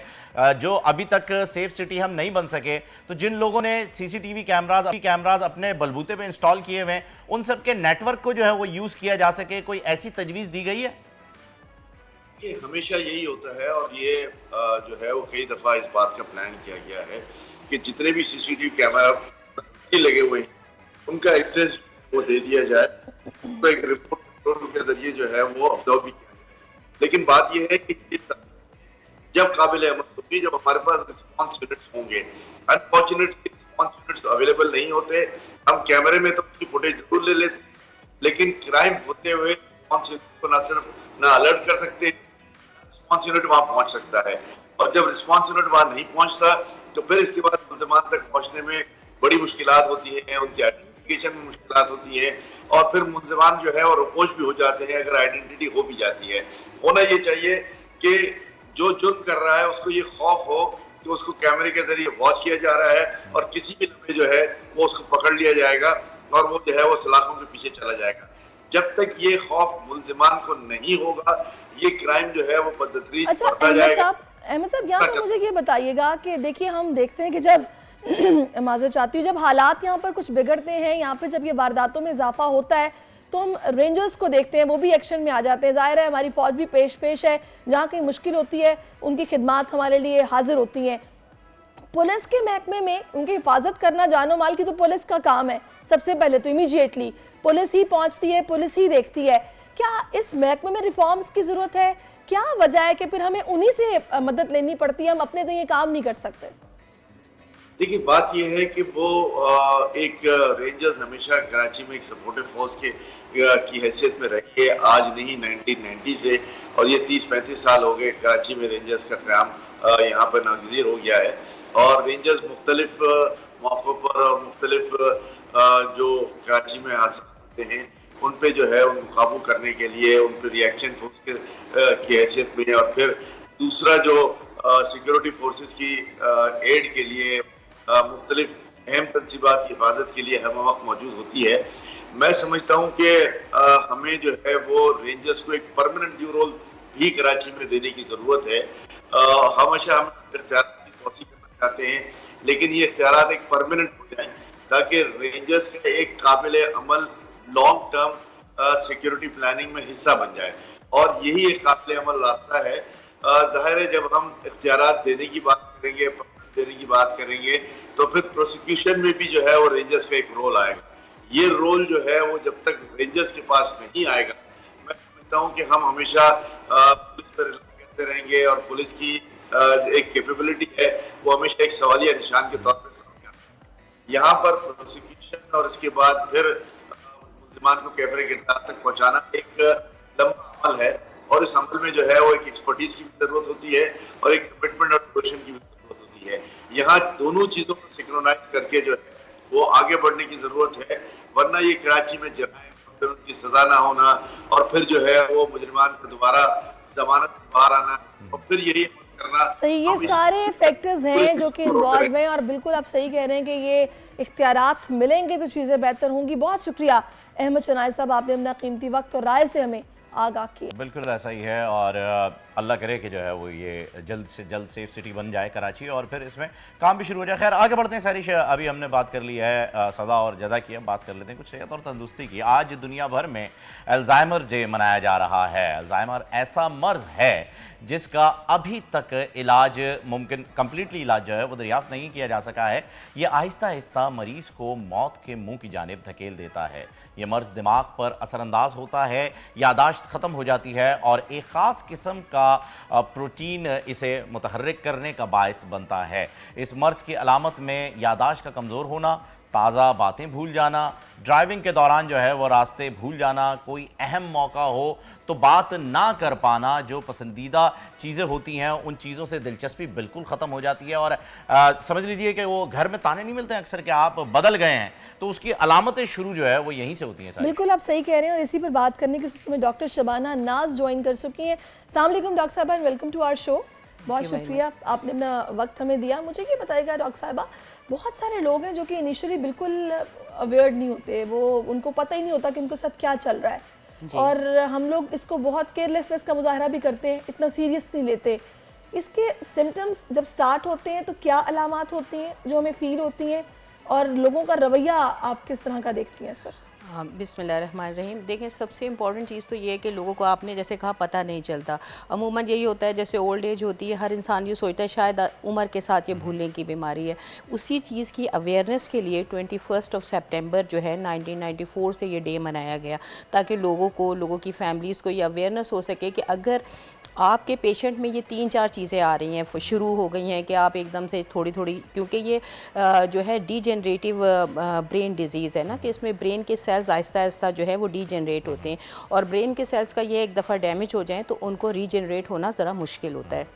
जो अभी तक सेफ सिटी हम नहीं बन सके, तो जिन लोगों ने CCTV कैमराज अपने बलबूते पे इंस्टॉल किए हुए हैं उन सब के नेटवर्क को जो है वो यूज़ किया जा सके, कोई ऐसी तजवीज़ दी गई है? ये हमेशा यही होता है, और ये जो है वो कई दफ़ा इस बात का प्लान किया गया है कि जितने भी CCTV कैमरा लगे हुए हैं उनका एक्सेस वो दे दिया जाए, तो एक रिपोर्ट के जरिए जो है वो ऑब्जर्व भी किया जाए। लेकिन बात यह है कि जब काबिल अमल होगी, जब हमारे पास रिस्पॉन्स यूनिट्स होंगे, अनफॉर्चुनेटली रिस्पॉन्स यूनिट्स अवेलेबल नहीं होते, हम कैमरे में तो उसकी फुटेज जरूर ले लेते, लेकिन क्राइम होते हुए रिस्पॉन्स यूनिट को ना सिर्फ ना अलर्ट कर सकते, रिस्पॉन्स यूनिट वहां पहुंच सकता है, और जब रिस्पॉन्स यूनिट वहां नहीं पहुंचता तो फिर इसके बाद मुल्ज़िमान तक पहुंचने में बड़ी मुश्किलात होती हैं, उनकी आइडेंटिफिकेशन में मुश्किलात होती है, और फिर मुल्ज़िमान जो है और रुपोश भी हो जाते हैं अगर आइडेंटिटी हो भी जाती है। होना ये चाहिए कि जो जुर्म कर रहा है उसको ये खौफ हो कि उसको कैमरे के जरिए वॉच किया जा रहा है और किसी भी लम्हे जो है वो उसको पकड़ लिया जाएगा और वो जो है वो सलाखों के पीछे चला जाएगा। जब तक ये खौफ मुल्ज़िमान को नहीं होगा, ये क्राइम जो है वो बदतरीज बढ़ता जाएगा। अहमद साहब, यहाँ पर मुझे ये बताइएगा कि देखिए हम देखते हैं कि जब माज़रत चाहती हूँ, जब हालात यहाँ पर कुछ बिगड़ते हैं, यहाँ पे जब ये वारदातों में इजाफा होता है तो हम रेंजर्स को देखते हैं, वो भी एक्शन में आ जाते हैं। जाहिर है हमारी फौज भी पेश है, जहाँ कहीं मुश्किल होती है उनकी खिदमात हमारे लिए हाजिर होती हैं। पुलिस के महकमे में उनकी हिफाजत करना जानो माल की तो पुलिस का काम है, सबसे पहले तो इमीडिएटली पुलिस ही पहुँचती है, पुलिस ही देखती है। क्या इस महकमे में रिफॉर्म्स की ज़रूरत है? क्या वजह है कि फिर हमें उन्हीं से मदद लेनी पड़ती है, हम अपने तो ये काम नहीं कर सकते? देखिए बात यह है कि वो एक रेंजर्स हमेशा कराची में एक सपोर्टिव फोर्स की हैसियत में रही है, आज नहीं 1990 से, और ये 30-35 साल हो गए कराची में रेंजर्स का क़याम यहाँ पर नागज़ीर हो गया है। और रेंजर्स मुख्तलिफ मौक़ों पर और मुख्तलिफ जो कराची में हादसे होते हैं उन पे जो है उनको काबू करने के लिए उन पर रिएक्शन फोर्स की हैसियत में, और फिर दूसरा जो सिक्योरिटी फोर्सेस की एड के लिए मुख्तलिफ अहम तनसीबात की हिफाजत के लिए हर वक्त मौजूद होती है। मैं समझता हूँ कि हमें जो है वो रेंजर्स को एक परमानेंट ड्यू रोल भी कराची में देने की ज़रूरत है। हमेशा हम इख्तियार की तोसी करना चाहते हैं, लेकिन ये इख्तियार एक परमानेंट हो जाए ताकि रेंजर्स का एक काबिल अमल लॉन्ग टर्म सिक्योरिटी प्लानिंग में हिस्सा बन जाए, और यही एक काबिल अमल रास्ता है। जाहिर है जब हम इख्तियारात देने की बात करेंगे, देने की बात करेंगे, तो फिर प्रोसिक्यूशन में भी जो है वो रेंजर्स का एक रोल आएगा। ये रोल जो है वो जब तक रेंजर्स के पास नहीं आएगा, मैं समझता हूँ कि हम हमेशा पुलिस पर रिलाई करते रहेंगे, और पुलिस की एक कैपेबिलिटी है वो हमेशा एक सवालिया निशान के तौर पर सामने आता है। यहाँ पर प्रोसिक्यूशन और इसके बाद फिर मुल्ज़िमान को कैमरे गिरफ्तार तक पहुँचाना एक लंबा अमल है, और इस अमल में जो है वो एक एक्सपर्टीज की भी जरूरत होती है और एक कमिटमेंट और डिवोशन की भी जरूरत होती है। यहाँ दोनों चीजों को सिंक्रोनाइज करके जो है वो आगे बढ़ने की जरूरत है, वरना ये कराची में जराइम, फिर उनकी सजा ना होना, और फिर जो है वो मुजरिमान को दोबारा जमानत बाहर आना, और फिर यही करना। सही, ये सारे फैक्टर्स हैं जो कि इन्वॉल्व हैं, और बिल्कुल आप सही कह रहे हैं कि ये इख्तियारात मिलेंगे तो चीज़ें बेहतर होंगी। बहुत शुक्रिया अहमद चुनाई साहब, आपने अपना कीमती वक्त और राय से हमें आगाह किया। बिल्कुल ऐसा ही है, और अल्लाह करे कि जो है वो ये जल्द से जल्द सेफ सिटी बन जाए कराची और फिर इसमें काम भी शुरू हो जाए। खैर आगे बढ़ते हैं सारिश, अभी हमने बात कर ली है सज़ा और जज़ा की, बात कर लेते हैं कुछ सेहत और तंदुरुस्ती की। आज दुनिया भर में अल्जाइमर डे मनाया जा रहा है। अल्जाइमर ऐसा मर्ज है जिसका अभी तक इलाज मुमकिन कंप्लीटली इलाज जो है वो दरियाफ्त नहीं किया जा सका है। ये आहिस्ता आहिस्ता मरीज़ को मौत के मुंह की जानिब धकेल देता है। ये मर्ज दिमाग पर असरअंदाज होता है, यादाश्त ख़त्म हो जाती है और एक ख़ास किस्म का प्रोटीन इसे मुतहर्रिक करने का बायस बनता है। इस मर्ज की अलामत में यादाश्त का कमज़ोर होना, ताज़ा बातें भूल जाना, ड्राइविंग के दौरान जो है वो रास्ते भूल जाना, कोई अहम मौका हो तो बात ना कर पाना, जो पसंदीदा चीज़ें होती हैं उन चीज़ों से दिलचस्पी बिल्कुल ख़त्म हो जाती है। और समझ लीजिए कि वो घर में ताने नहीं मिलते हैं अक्सर कि आप बदल गए हैं, तो उसकी अलामतें शुरू जो है वो यहीं से होती हैं। बिल्कुल आप सही कह रहे हैं और इसी पर बात करने के सिलसिले में डॉक्टर शबाना नाज ज्वाइन कर चुकी हैं। अस्सलाम वालेकुम डॉक्टर साहबा, वेलकम टू आवर शो। बहुत शुक्रिया आपने अपना वक्त हमें दिया। मुझे ये बताइएगा डॉक्टर साहबा, बहुत सारे लोग हैं जो कि इनिशियली बिल्कुल अवेयर नहीं होते, वो उनको पता ही नहीं होता कि उनके साथ क्या चल रहा है और हम लोग इसको बहुत केयरलेसनेस का मुजाहरा भी करते हैं, इतना सीरियस नहीं लेते। इसके सिम्टम्स जब स्टार्ट होते हैं तो क्या अलामात होती हैं जो हमें फील होती हैं और लोगों का रवैया आप किस तरह का देखती हैं इस पर? बिस्मिल्लाहिर्रहमानिर्रहीम। देखें, सबसे इम्पॉर्टेंट चीज़ तो ये है कि लोगों को आपने जैसे कहा पता नहीं चलता। अमूमन यही होता है, जैसे ओल्ड एज होती है, हर इंसान ये सोचता है शायद उम्र के साथ ये भूलने की बीमारी है। उसी चीज़ की अवेयरनेस के लिए 21 सितंबर जो है 1994 से ये डे मनाया गया, ताकि लोगों की फैमिलीज़ को ये अवेयरनेस हो सके कि अगर आपके पेशेंट में ये 3-4 चीज़ें आ रही हैं, शुरू हो गई हैं कि आप एकदम से थोड़ी थोड़ी, क्योंकि ये जो है डीजेनरेटिव ब्रेन डिजीज़ है ना, कि इसमें ब्रेन के सेल्स आहिस्ता आहिस्ता जो है वो डीजेनरेट होते हैं और ब्रेन के सेल्स का ये एक दफ़ा डैमेज हो जाए तो उनको रीजनरेट होना ज़रा मुश्किल होता है।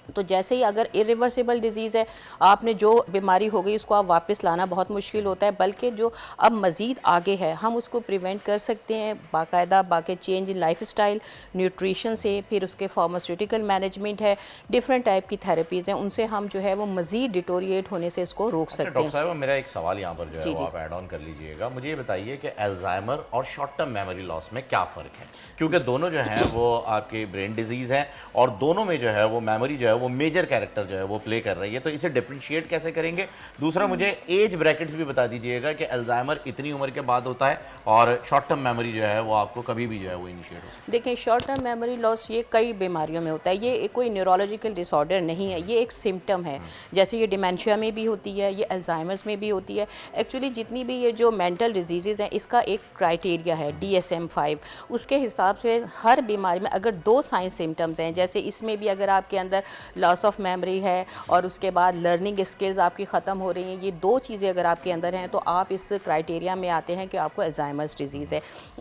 तो जैसे ही अगर इरिवर्सिबल डिज़ीज़ है, आपने जो बीमारी हो गई उसको आप वापस लाना बहुत मुश्किल होता है, बल्कि जो अब मज़ीद आगे है हम उसको प्रिवेंट कर सकते हैं बाकायदा बाकी change in life style, nutrition से, फिर उसके फार्मास्यूटिकल मैनेजमेंट है, डिफरेंट टाइप की थेरेपीज़ हैं, उनसे हम जो है वो मज़ीद डिटोरिएट होने से इसको रोक सकते हैं। डॉक्टर साहब, मेरा एक सवाल यहाँ पर जो है वो आप ऐड ऑन कर लीजिएगा। मुझे ये बताइए कि अल्जाइमर और शॉर्ट टर्म मेमोरी लॉस में क्या फ़र्क है, क्योंकि दोनों जो हैं वो आपके ब्रेन डिजीज़ हैं और दोनों में जो है वो मेमोरी जो है वो मेजर कैरेक्टर जो है वो प्ले कर रही है, तो इसे डिफरेंशिएट कैसे करेंगे? दूसरा, मुझे एज ब्रैकेट्स भी बता दीजिएगा कि अल्जाइमर इतनी उम्र के बाद होता है और शॉर्ट टर्म मेमोरी जो है वो आपको कभी भी जो है वो इनिशिएट हो। देखिए, शॉर्ट टर्म मेमोरी लॉस ये कई बीमारियों में होता है, ये कोई न्यूरोलॉजिकल डिसऑर्डर नहीं है, ये एक सिम्टम है। जैसे ये डिमेंशिया में भी होती है, ये अल्जाइमर्स में भी होती है। एक्चुअली जितनी भी ये जो मेंटल डिजीज़ हैं इसका एक क्राइटेरिया है DSM-5, उसके हिसाब से हर बीमारी में अगर 2 साइन सिम्टम्स हैं, जैसे इसमें भी अगर आपके अंदर लॉस ऑफ मेमोरी है और उसके बाद लर्निंग स्किल्स आपकी ख़त्म हो रही हैं, ये 2 चीज़ें अगर आपके अंदर हैं तो आप इस क्राइटेरिया में आते हैं कि आपको अल्जाइमर्स डिजीज़ है।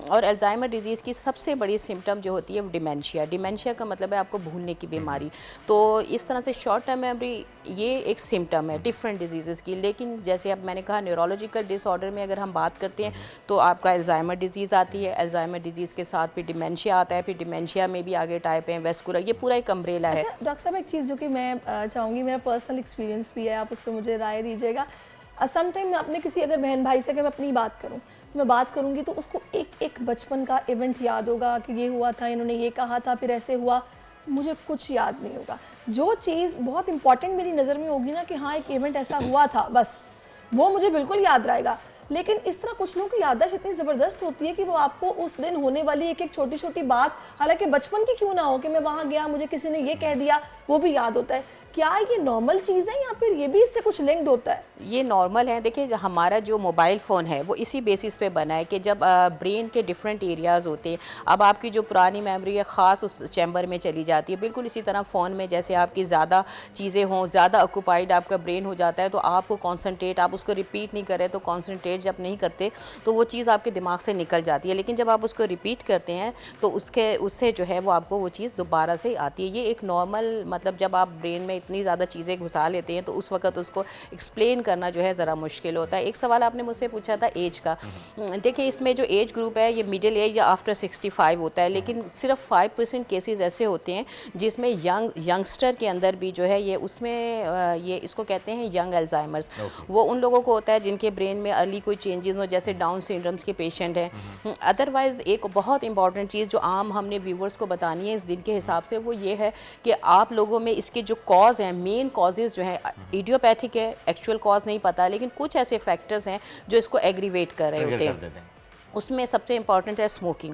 और अल्जाइमर डिजीज़ की सबसे बड़ी सिम्टम जो होती है वो डिमेंशिया। डिमेंशिया का मतलब है आपको भूलने की बीमारी। तो इस तरह से शॉर्ट टर्म मेमोरी ये एक सिम्टम है डिफरेंट डिजीज़ की। लेकिन जैसे अब मैंने कहा, न्यूरोलॉजिकल डिसऑर्डर में अगर हम बात करते हैं तो आपका अल्जाइमर डिजीज़ आती है, अल्जाइमर डिजीज़ के साथ फिर डिमेंशिया आता है, फिर डिमेंशिया में भी आगे टाइप हैं वेस्कुलर, ये पूरा एक अम्ब्रेला है। डॉक्टर साहब, एक चीज़ जो कि मैं चाहूँगी, मेरा पर्सनल एक्सपीरियंस भी है, आप उस पर मुझे राय दीजिएगा। सम टाइम मैं अपने किसी अगर बहन भाई से अगर मैं अपनी बात करूँ तो मैं बात करूँगी तो उसको एक बचपन का इवेंट याद होगा कि ये हुआ था, इन्होंने ये कहा था, फिर ऐसे हुआ, मुझे कुछ याद नहीं होगा। जो चीज़ बहुत इंपॉर्टेंट मेरी नज़र में होगी ना कि हाँ एक इवेंट ऐसा हुआ था, बस वो मुझे बिल्कुल याद रहेगा। लेकिन इस तरह कुछ लोगों की याददाश्त इतनी ज़बरदस्त होती है कि वो आपको उस दिन होने वाली एक छोटी छोटी बात, हालांकि बचपन की क्यों ना हो, कि मैं वहाँ गया, मुझे किसी ने ये कह दिया, वो भी याद होता है। क्या ये नॉर्मल चीज़ है या फिर ये भी इससे कुछ लिंक्ड होता है? ये नॉर्मल है। देखिए, हमारा जो मोबाइल फ़ोन है वो इसी बेसिस पे बना है कि जब ब्रेन के डिफरेंट एरियाज़ होते हैं, अब आपकी जो पुरानी मेमोरी है ख़ास उस चैम्बर में चली जाती है। बिल्कुल इसी तरह फ़ोन में जैसे आपकी ज़्यादा चीज़ें हों, ज़्यादा ऑक्यूपाइड आपका ब्रेन हो जाता है तो आपको कॉन्सनट्रेट, आप उसको रिपीट नहीं करें तो कॉन्सनट्रेट जब नहीं करते तो वो चीज़ आपके दिमाग से निकल जाती है। लेकिन जब आप उसको रिपीट करते हैं तो उससे जो है वो आपको वो चीज़ दोबारा से आती है। ये एक नॉर्मल, मतलब जब आप ब्रेन में इतनी ज़्यादा चीज़ें घुसा लेते हैं तो उस वक्त उसको एक्सप्लेन करना जो है ज़रा मुश्किल होता है। एक सवाल आपने मुझसे पूछा था एज का। देखिए इसमें जो एज ग्रुप है ये मिडिल एज या आफ्टर 65 होता है, लेकिन सिर्फ 5% केसेस ऐसे होते हैं जिसमें यंगस्टर के अंदर भी जो है ये उसमें ये इसको कहते हैं यंग अल्जाइमर्स। वो उन लोगों को होता है जिनके ब्रेन में अर्ली कोई चेंजेस हो, जैसे डाउन सिंड्रोम्स के पेशेंट हैं। अदरवाइज़ एक बहुत इंपॉर्टेंट चीज़ जो आम हमने व्यूवर्स को बतानी है इस दिन के हिसाब से वो ये है कि आप लोगों में इसके जो कॉज हैं, मेन कॉजेज़ जो हैं इडियोपैथिक है, एक्चुअल कॉज नहीं पता, लेकिन कुछ ऐसे फैक्टर्स हैं जो इसको एग्रीवेट कर रहे होते हैं। उसमें सबसे इंपॉर्टेंट है स्मोकिंग।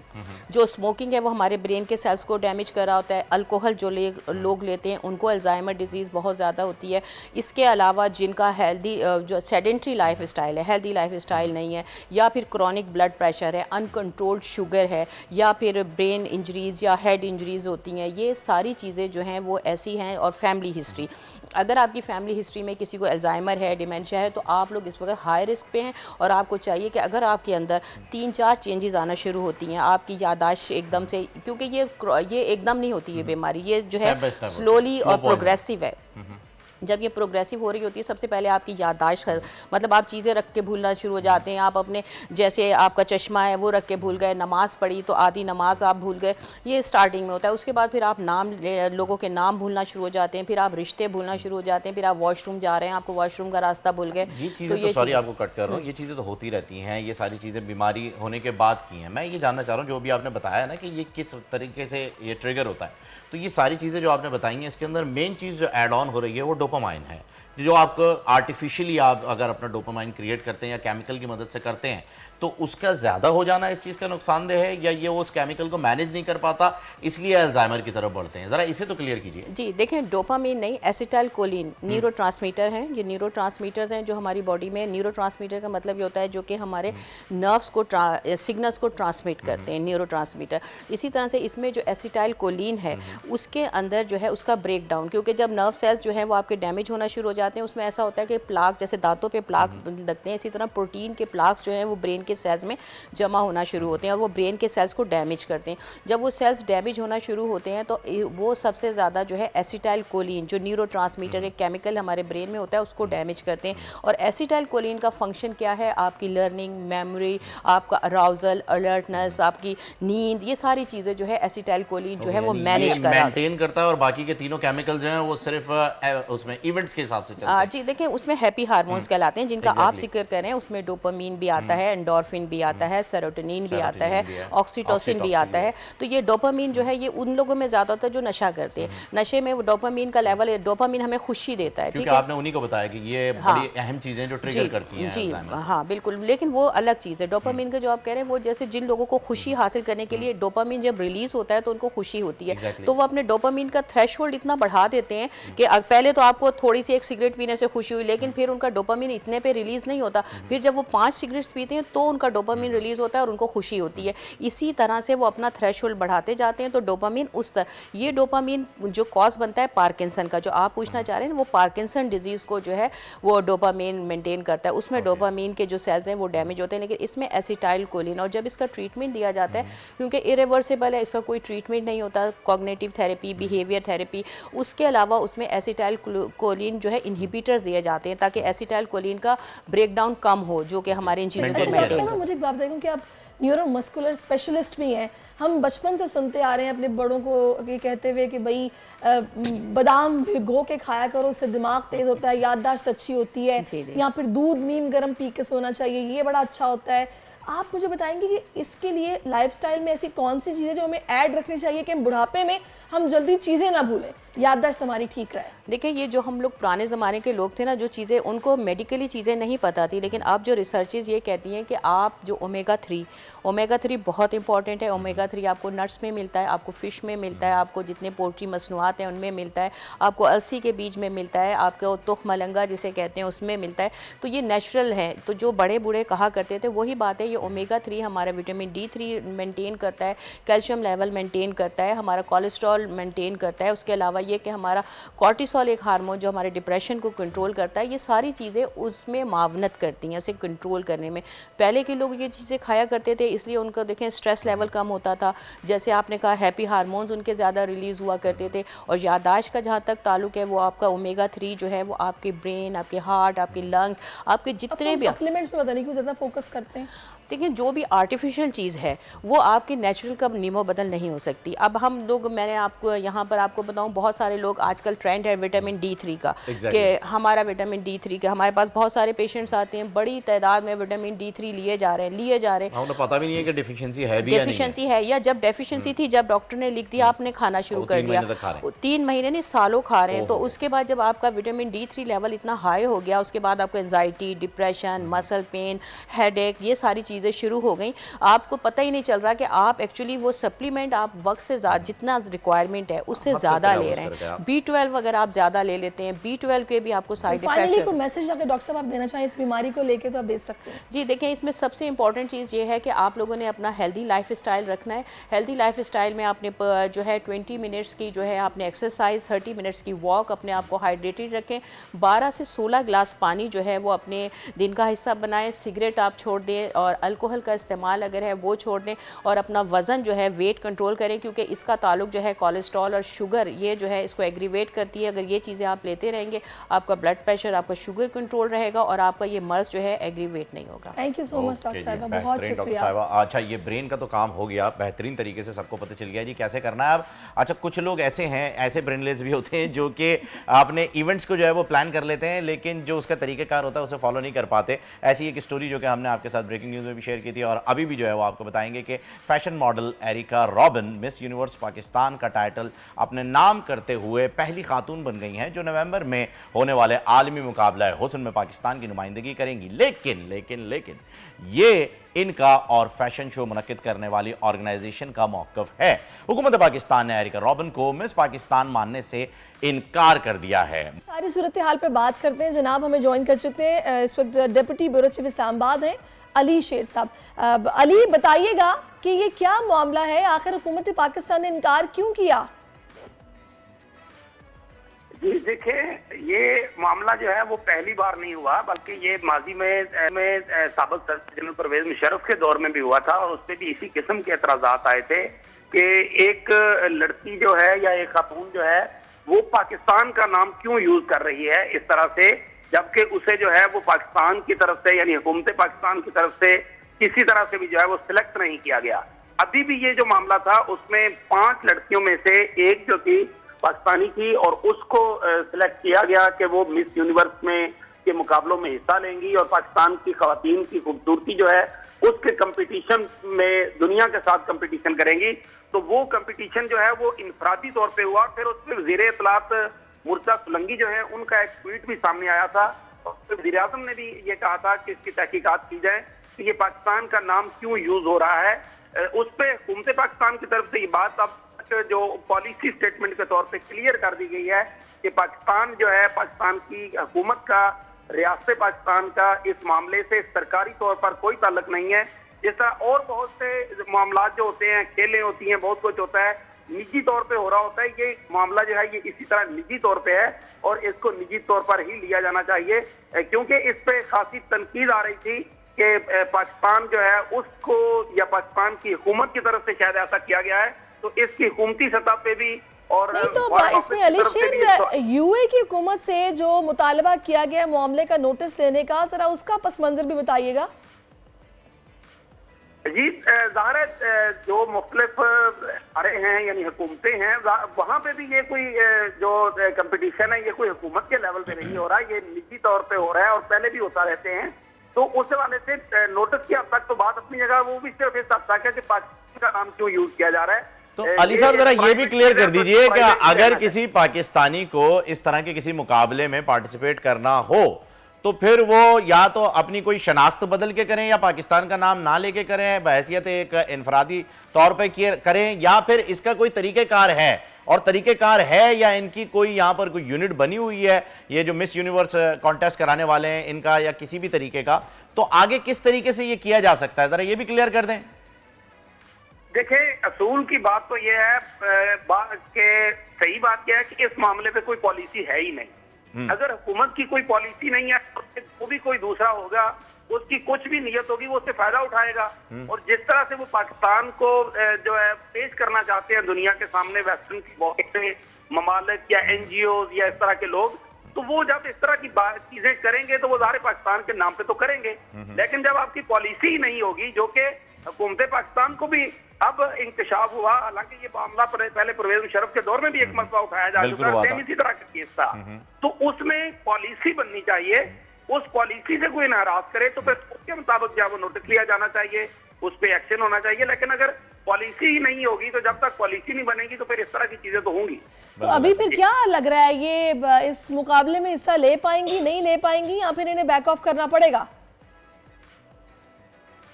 जो स्मोकिंग है वो हमारे ब्रेन के सेल्स को डैमेज कर रहा होता है। अल्कोहल जो लोग लेते हैं उनको अल्जाइमर डिजीज़ बहुत ज़्यादा होती है। इसके अलावा जिनका हेल्दी जो सेडेंट्री लाइफ स्टाइल है, हेल्दी लाइफ स्टाइल नहीं है, या फिर क्रॉनिक ब्लड प्रेशर है, अनकंट्रोल्ड शुगर है, या फिर ब्रेन इंजरीज़ या हेड इंजरीज़ होती हैं, ये सारी चीज़ें जो हैं वो ऐसी हैं। और फैमिली हिस्ट्री, अगर आपकी फैमिली हिस्ट्री में किसी को अल्जाइमर है, डिमेंशिया है, तो आप लोग इस वक्त हाई रिस्क पे हैं। और आपको चाहिए कि अगर आपके अंदर 3-4 चेंजेस आना शुरू होती हैं, आपकी याददाश्त एकदम से, क्योंकि ये एकदम नहीं होती ये बीमारी, ये जो है स्लोली और प्रोग्रेसिव है। जब ये प्रोग्रेसिव हो रही होती है सबसे पहले आपकी याददाश्त, मतलब आप चीज़ें रख के भूलना शुरू हो जाते हैं। आप अपने जैसे आपका चश्मा है वो रख के भूल गए, नमाज़ पढ़ी तो आधी नमाज आप भूल गए, ये स्टार्टिंग में होता है। उसके बाद फिर आप लोगों के नाम भूलना शुरू हो जाते हैं, फिर आप रिश्ते भूलना शुरू हो जाते हैं, फिर आप वॉशरूम जा रहे हैं, आपको वॉशरूम का रास्ता भूल गए। ये चीज़ें तो सॉरी आपको कट कर रहा हूँ, ये चीज़ें तो होती रहती हैं, ये सारी चीज़ें बीमारी होने के बाद की हैं। मैं ये जानना चाह रहा हूँ जो भी आपने बताया ना कि ये किस तरीके से ये ट्रिगर होता है, तो ये सारी चीज़ें जो आपने बताई हैं इसके अंदर मेन चीज़ जो ऐड ऑन हो रही है वो डोपामाइन है, जो आपको आर्टिफिशियली आप अगर अपना डोपामाइन क्रिएट करते हैं या केमिकल की मदद से करते हैं तो उसका ज़्यादा हो जाना इस चीज़ का नुकसानदेह है, या ये उस केमिकल को मैनेज नहीं कर पाता इसलिए अल्जाइमर की तरफ बढ़ते हैं? ज़रा इसे तो क्लियर कीजिए। जी देखें, डोपामाइन नहीं, एसिटाइलकोलिन न्यूरोट्रांसमीटर हैं। ये न्यूरोट्रांसमीटर्स हैं जो हमारी बॉडी में, न्यूरोट्रांसमीटर का मतलब ये होता है जो कि हमारे नर्व्स को सिग्नल्स को ट्रांसमिट करते हैं, न्यूरोट्रांसमीटर। इसी तरह से इसमें जो एसिटाइलकोलिन है उसके अंदर जो है उसका ब्रेक डाउन, क्योंकि जब नर्व सेल्स जो है वो आपके डैमेज होना शुरू हो जाते हैं, उसमें ऐसा होता है कि प्लाक, जैसे दांतों पे प्लाक लगते हैं, इसी तरह प्रोटीन के प्लाक्स जो हैं वो ब्रेन के सेल्स में जमा होना शुरू होते हैं और वो ब्रेन के सेल्स को डैमेज करते हैं। जब वो सेल्स डैमेज होना शुरू होते हैं तो वो सबसे ज़्यादा जो है एसिटाइलकोलिन, जो न्यूरोट्रांसमीटर एक केमिकल हमारे ब्रेन में होता है, उसको डैमेज करते हैं। और एसिटाइलकोलिन का फंक्शन क्या है? आपकी लर्निंग, मेमोरी, आपका अराउजल, अलर्टनेस, आपकी नींद, ये सारी चीज़ें जो है एसिटाइलकोलिन जो है वो मैनेज मेंटेन करता है। और बाकी के तीनों केमिकल जो हैं वो सिर्फ उसमें इवेंट्स के हिसाब से चलते हैं। जी देखें, उसमें हैप्पी हार्मोन्स कहलाते हैं जिनका आप जिक्र करें। उसमें डोपामीन भी आता है, एंडोर्फिन भी आता है, सेरोटोनिन भी आता है, ऑक्सीटोसिन भी आता है। तो ये डोपामीन जो है ये उन लोगों में ज़्यादा होता है जो नशा करते हैं। नशे में डोपामीन का लेवल, डोपामीन हमें खुशी देता है, ठीक है? आपने उन्हीं को बताया कि ये बड़ी अहम चीज़ें जो ट्रिगर करती हैं। जी हाँ बिल्कुल, लेकिन वो अलग चीज़ है। डोपामीन का जो आप कह रहे हैं वो जैसे जिन लोगों को खुशी हासिल करने के लिए डोपामीन जब रिलीज होता है तो उनको खुशी होती है, तो वो अपने डोपामीन का थ्रेशोल्ड इतना बढ़ा देते हैं कि पहले तो आपको थोड़ी सी एक सिगरेट पीने से खुशी हुई, लेकिन फिर उनका डोपामीन इतने पे रिलीज नहीं होता। फिर जब वो 5 सिगरेट्स पीते हैं तो उनका डोपामीन रिलीज होता है और उनको खुशी होती है। इसी तरह से वो अपना थ्रेशोल्ड बढ़ाते जाते हैं। तो डोपामीन ये डोपामीन जो कॉज बनता है पार्किंसन का, जो आप पूछना चाह रहे हैं, वो पार्किंसन डिजीज़ को जो है वो डोपामीन मेंटेन करता है। उसमें डोपामीन के जो सेल्स हैं वो डैमेज होते हैं, लेकिन इसमें एसिटाइलकोलिन, और जब इसका ट्रीटमेंट दिया जाता है, क्योंकि इरिवर्सिबल है, इसका कोई ट्रीटमेंट नहीं होता, कॉग्निटिव थेरेपी, बिहेवियर थेरेपी, उसके अलावा उसमें एसिटाइलकोलिन जो है इनहिबिटर्स दिए जाते हैं ताकि एसिटाइलकोलिन का ब्रेकडाउन कम हो, जो कि हमारे इन चीज़ों को मेंटेन करे। मुझे एक बात बताइए कि आप न्यूरोमस्कुलर स्पेशलिस्ट भी हैं, हम बचपन से सुनते आ रहे हैं अपने बड़ों को ये कहते हुए कि भाई बादाम भिगो के खाया करो, उससे दिमाग तेज होता है, याददाश्त अच्छी होती है, या फिर दूध नीम गर्म पी के सोना चाहिए, ये बड़ा अच्छा होता है। आप मुझे बताएंगे कि इसके लिए लाइफस्टाइल में ऐसी कौन सी चीज़ें जो हमें ऐड रखनी चाहिए कि बुढ़ापे में हम जल्दी चीज़ें ना भूलें, याददाश्त हमारी ठीक रहे? देखिए, ये जो हम लोग पुराने ज़माने के लोग थे ना, जो चीज़ें उनको मेडिकली चीज़ें नहीं पता थी, लेकिन अब जो रिसर्चेज ये कहती हैं कि आप जो ओमेगा 3 बहुत इंपॉर्टेंट है। ओमेगा 3 आपको नट्स में मिलता है, आपको फ़िश में मिलता है, आपको जितने पोल्ट्री मसनूआत हैं उनमें मिलता है, आपको अलसी के बीज में मिलता है, आपको तुख मलंगा जिसे कहते हैं उसमें मिलता है। तो ये नेचुरल है। तो जो बड़े बूढ़े कहा करते थे वही बात है। ये ओमेगा 3 हमारा विटामिन D3 मेंटेन करता है, कैल्शियम लेवल मेंटेन करता है, हमारा कोलेस्ट्रॉल मेंटेन करता है। उसके अलावा ये कि हमारा कॉर्टिसोल एक हार्मोन जो हमारे डिप्रेशन को कंट्रोल करता है, ये सारी चीज़ें उसमें मावनत करती हैं उसे कंट्रोल करने में। पहले के लोग ये चीज़ें खाया करते थे, इसलिए उनको देखें स्ट्रेस लेवल कम होता था, जैसे आपने कहा हैप्पी हार्मोन्स उनके ज़्यादा रिलीज़ हुआ करते थे। और यादाश्त का जहाँ तक ताल्लुक है वो आपका ओमेगा 3 जो है वो आपके ब्रेन, आपके हार्ट, आपके लंग्स, आपके जितने भी सप्लीमेंट्स पे पता नहीं क्यों ज़्यादा फोकस करते हैं। देखिए जो भी आर्टिफिशियल चीज़ है वो आपके नेचुरल का नीमो बदल नहीं हो सकती। अब हम लोग, मैंने आपको यहाँ पर आपको बताऊँ, बहुत सारे लोग आजकल ट्रेंड है विटामिन D3 का कि हमारा विटामिन D3 का, हमारे पास बहुत सारे पेशेंट्स आते हैं बड़ी तादाद में विटामिन D3 लिए जा रहे हैं। उन्हें पता भी नहीं है कि डेफिशिएंसी है भी डेफिशिएंसी है, या जब डेफिशिएंसी थी, जब डॉक्टर ने लिख दिया आपने खाना शुरू कर दिया, 3 महीने नहीं सालों खा रहे हैं। तो उसके बाद जब आपका विटामिन D3 लेवल इतना हाई हो गया, उसके बाद आपको anxiety, depression, muscle pain, headache, ये सारी चीज़ें शुरू हो गई। आपको पता ही नहीं चल रहा कि आप एक्चुअली वो सप्लीमेंट आप वक्त से ज़्यादा जितना रिक्वायरमेंट है उससे ज़्यादा ले रहे हैं। B12 अगर आप ज़्यादा ले लेते हैं, B12 के भी आपको साइड इफेक्ट्स। कोई मैसेज अगर डॉक्टर साहब आप देना चाहें इस बीमारी को लेके तो आप दे सकते हैं। जी देखें, इसमें सबसे इंपॉर्टेंट चीज़ ये है कि आप लोगों ने अपना हेल्दी लाइफ स्टाइल रखना है। हेल्दी लाइफ स्टाइल में आपने जो है 20 मिनट्स की जो है आपने एक्सरसाइज, 30 मिनट्स की वॉक, अपने आप को हाइड्रेटेड रखें, 12 से 16 गिलास पानी जो है वो अपने दिन का हिस्सा बनाएं, सिगरेट आप छोड़ दें और अल्कोहल का इस्तेमाल अगर है वो छोड़ दें, और अपना वज़न जो है वेट कंट्रोल करें, क्योंकि इसका ताल्लुक जो है कोलेस्ट्रॉल और शुगर, ये जो है इसको एग्रीवेट करती है। अगर ये चीज़ें आप लेते रहेंगे, आपका ब्लड प्रेशर, आपका शुगर कंट्रोल रहेगा और आपका ये मर्ज जो है एग्रीवेट नहीं होगा। Thank you so much doctor साहिबा, बहुत शुक्रिया। अच्छा, ये ब्रेन का तो काम हो गया, बेहतरीन तरीके से सबको पता चल गया जी कैसे करना है अब। अच्छा, कुछ लोग ऐसे हैं, ऐसे ब्रेनलेस भी होते हैं जो कि आपने इवेंट्स को जो है वो प्लान कर लेते हैं, लेकिन जो उसका तरीक़ेकार होता है उसे फॉलो नहीं कर पाते। ऐसी एक स्टोरी जो कि हमने आपके साथ ब्रेकिंग न्यूज़ में भी शेयर की थी और अभी भी जो है वो आपको बताएंगे कि fashion model Erica Robin Miss Universe Pakistan का टाइटल अपने नाम करते हुए पहली खातून बन गई हैं जो नवंबर में होने वाले आलमी मुकाबला हुस्न में पाकिस्तान की नुमाइंदगी करेंगी। लेकिन ये इनका और फैशन शो मुनक्किद करने वाली ऑर्गेनाइजेशन का मौक़िफ़ है। हुकूमत पाकिस्तान ने एरिका रॉबिन को मिस पाकिस्तान मानने से इनकार कर दिया है। सारी सूरत हाल पर बात करते हैं। जनाब हमें ज्वाइन कर चुके हैं इस वक्त डिप्टी ब्यूरो चीफ इस्लामाबाद हैं अली शेर साहब। अली बताइएगा कि ये क्या मामला है, आखिर हुकूमत पाकिस्तान ने इनकार क्यों किया? जी देखिए, ये मामला जो है वो पहली बार नहीं हुआ, बल्कि ये माजी में साबिक जनरल परवेज मुशर्रफ के दौर में भी हुआ था और उस पर भी इसी किस्म के एतराजात आए थे कि एक लड़की जो है या एक खातून जो है वो पाकिस्तान का नाम क्यों यूज कर रही है इस तरह से, जबकि उसे जो है वो पाकिस्तान की तरफ से यानी हुकूमत पाकिस्तान की तरफ से किसी तरह से भी जो है वो सिलेक्ट नहीं किया गया। अभी भी ये जो मामला था उसमें 5 लड़कियों में से एक जो थी पाकिस्तानी थी और उसको सिलेक्ट किया गया कि वो मिस यूनिवर्स में के मुकाबलों में हिस्सा लेंगी और पाकिस्तान की खवातीन की खूबसूरती जो है उसके कंपटीशन में दुनिया के साथ कंपटीशन करेंगी। तो वो कंपटीशन जो है वो इनफरादी तौर पे हुआ। फिर उस पर वज़ीर इत्तलात मुर्तज़ा सुलंगी जो है उनका एक ट्वीट भी सामने आया था और वज़ीर आज़म ने भी ये कहा था कि इसकी तहकीकात की जाए कि ये पाकिस्तान का नाम क्यों यूज हो रहा है। उस पर हुकूमत पाकिस्तान की तरफ से ये बात अब जो पॉलिसी स्टेटमेंट के तौर पे क्लियर कर दी गई है कि पाकिस्तान जो है, पाकिस्तान की हुकूमत का, रियासत पाकिस्तान का इस मामले से सरकारी तौर पर कोई ताल्लुक नहीं है। जैसा और बहुत से मामला जो होते हैं, खेलें होती हैं, बहुत कुछ होता है, निजी तौर पे हो रहा होता है। ये मामला जो है ये इसी तरह निजी तौर पे है और इसको निजी तौर पर ही लिया जाना चाहिए, क्योंकि इस पे खासी तनकीद आ रही थी कि पाकिस्तान जो है उसको या पाकिस्तान की हुकूमत की तरफ से शायद ऐसा किया गया है, तो इसकी हुकूमती सतह पे भी और नहीं तो इसमें अली शेर यूए की हुकूमत से जो मुतालबा किया गया मामले का नोटिस लेने का, जरा उसका पस मंजर भी बताइएगा। जी ज़ाहिर है जो मुख्तलिफ अरे हैं यानी हुकूमतें हैं, वहाँ पे भी ये कोई जो कंपटीशन है ये कोई हुकूमत के लेवल पे नहीं हो रहा, ये निजी तौर पे हो रहा है और पहले भी होता रहते हैं। तो उस वाले से नोटिस की हद तक तो बात अपनी जगह, वो भी सिर्फ इस हद तक है कि पाकिस्तान का नाम क्यों यूज किया जा रहा है। तो अली साहब जरा ये भी क्लियर कर दीजिए कि अगर किसी पाकिस्तानी को इस तरह के किसी मुकाबले में पार्टिसिपेट करना हो तो फिर वो या तो अपनी कोई शनाख्त बदल के करें या पाकिस्तान का नाम ना लेके करें, बहैसियत एक इनफरादी तौर पे करें, या फिर इसका कोई तरीक़ेकार है, और तरीक़ेकार है या इनकी कोई यहाँ पर कोई यूनिट बनी हुई है, ये जो मिस यूनिवर्स कॉन्टेस्ट कराने वाले हैं इनका, या किसी भी तरीके का, तो आगे किस तरीके से ये किया जा सकता है, ज़रा ये भी क्लियर कर दें। देखें, असूल की बात तो ये है कि सही बात क्या है कि इस मामले पे कोई पॉलिसी है ही नहीं। अगर हुकूमत की कोई पॉलिसी नहीं है तो वो भी कोई दूसरा होगा, उसकी कुछ भी नीयत होगी वो उससे फायदा उठाएगा। और जिस तरह से वो पाकिस्तान को जो है पेश करना चाहते हैं दुनिया के सामने, वेस्टर्न की बहुत से ममालिक या NGOs या इस तरह के लोग, तो वो जब इस तरह की चीजें करेंगे तो वो ज़ाहिर पाकिस्तान के नाम पे तो करेंगे। लेकिन जब आपकी पॉलिसी ही नहीं होगी, जो कि हुकूमत पाकिस्तान को भी अब इंकशाफ हुआ, हालांकि ये मामला पहले परवेज मुशर्रफ के दौर में भी एक मसला उठाया जा चुका है, सेम इसी तरह का केस था। तो उसमें पॉलिसी बननी चाहिए, उस पॉलिसी से कोई नाराज करे तो फिर उसके मुताबिक जो वो नोटिस लिया जाना चाहिए, उस पर एक्शन होना चाहिए। लेकिन अगर पॉलिसी ही नहीं होगी तो जब तक पॉलिसी नहीं बनेगी तो फिर इस तरह की चीजें तो होंगी। तो अभी फिर क्या लग रहा है, ये इस मुकाबले में हिस्सा ले पाएंगी, नहीं ले पाएंगी, या फिर इन्हें बैक ऑफ करना पड़ेगा?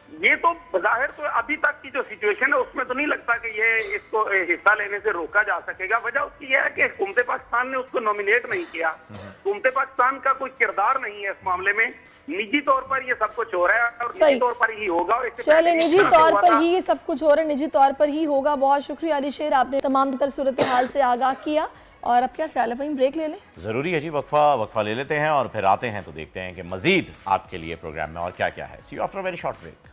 ये तो बज़ाहिर तो अभी तक की जो सिचुएशन है उसमें तो नहीं लगता कि ये इसको हिस्सा लेने से रोका जा सकेगा। वजह उसकी यह है कि हुकूमत पाकिस्तान ने उसको नॉमिनेट नहीं किया। हुकूमत पाकिस्तान का कोई किरदार नहीं है इस मामले में। निजी तौर पर ये सब कुछ हो रहा है और निजी तौर पर ही होगा। चले, निजी तौर पर ही ये सब कुछ हो रहा है, निजी तौर पर ही होगा। बहुत शुक्रिया अली शेर, आपने तमाम तर सूरत हाल से आगाह किया। और अब क्या ख्याल है, वहीं ब्रेक ले लें? ज़रूरी है जी, वक्फा ले लेते हैं और फिर आते हैं तो देखते हैं कि मजीद आपके लिए प्रोग्राम में और क्या क्या है। See you after a very short break.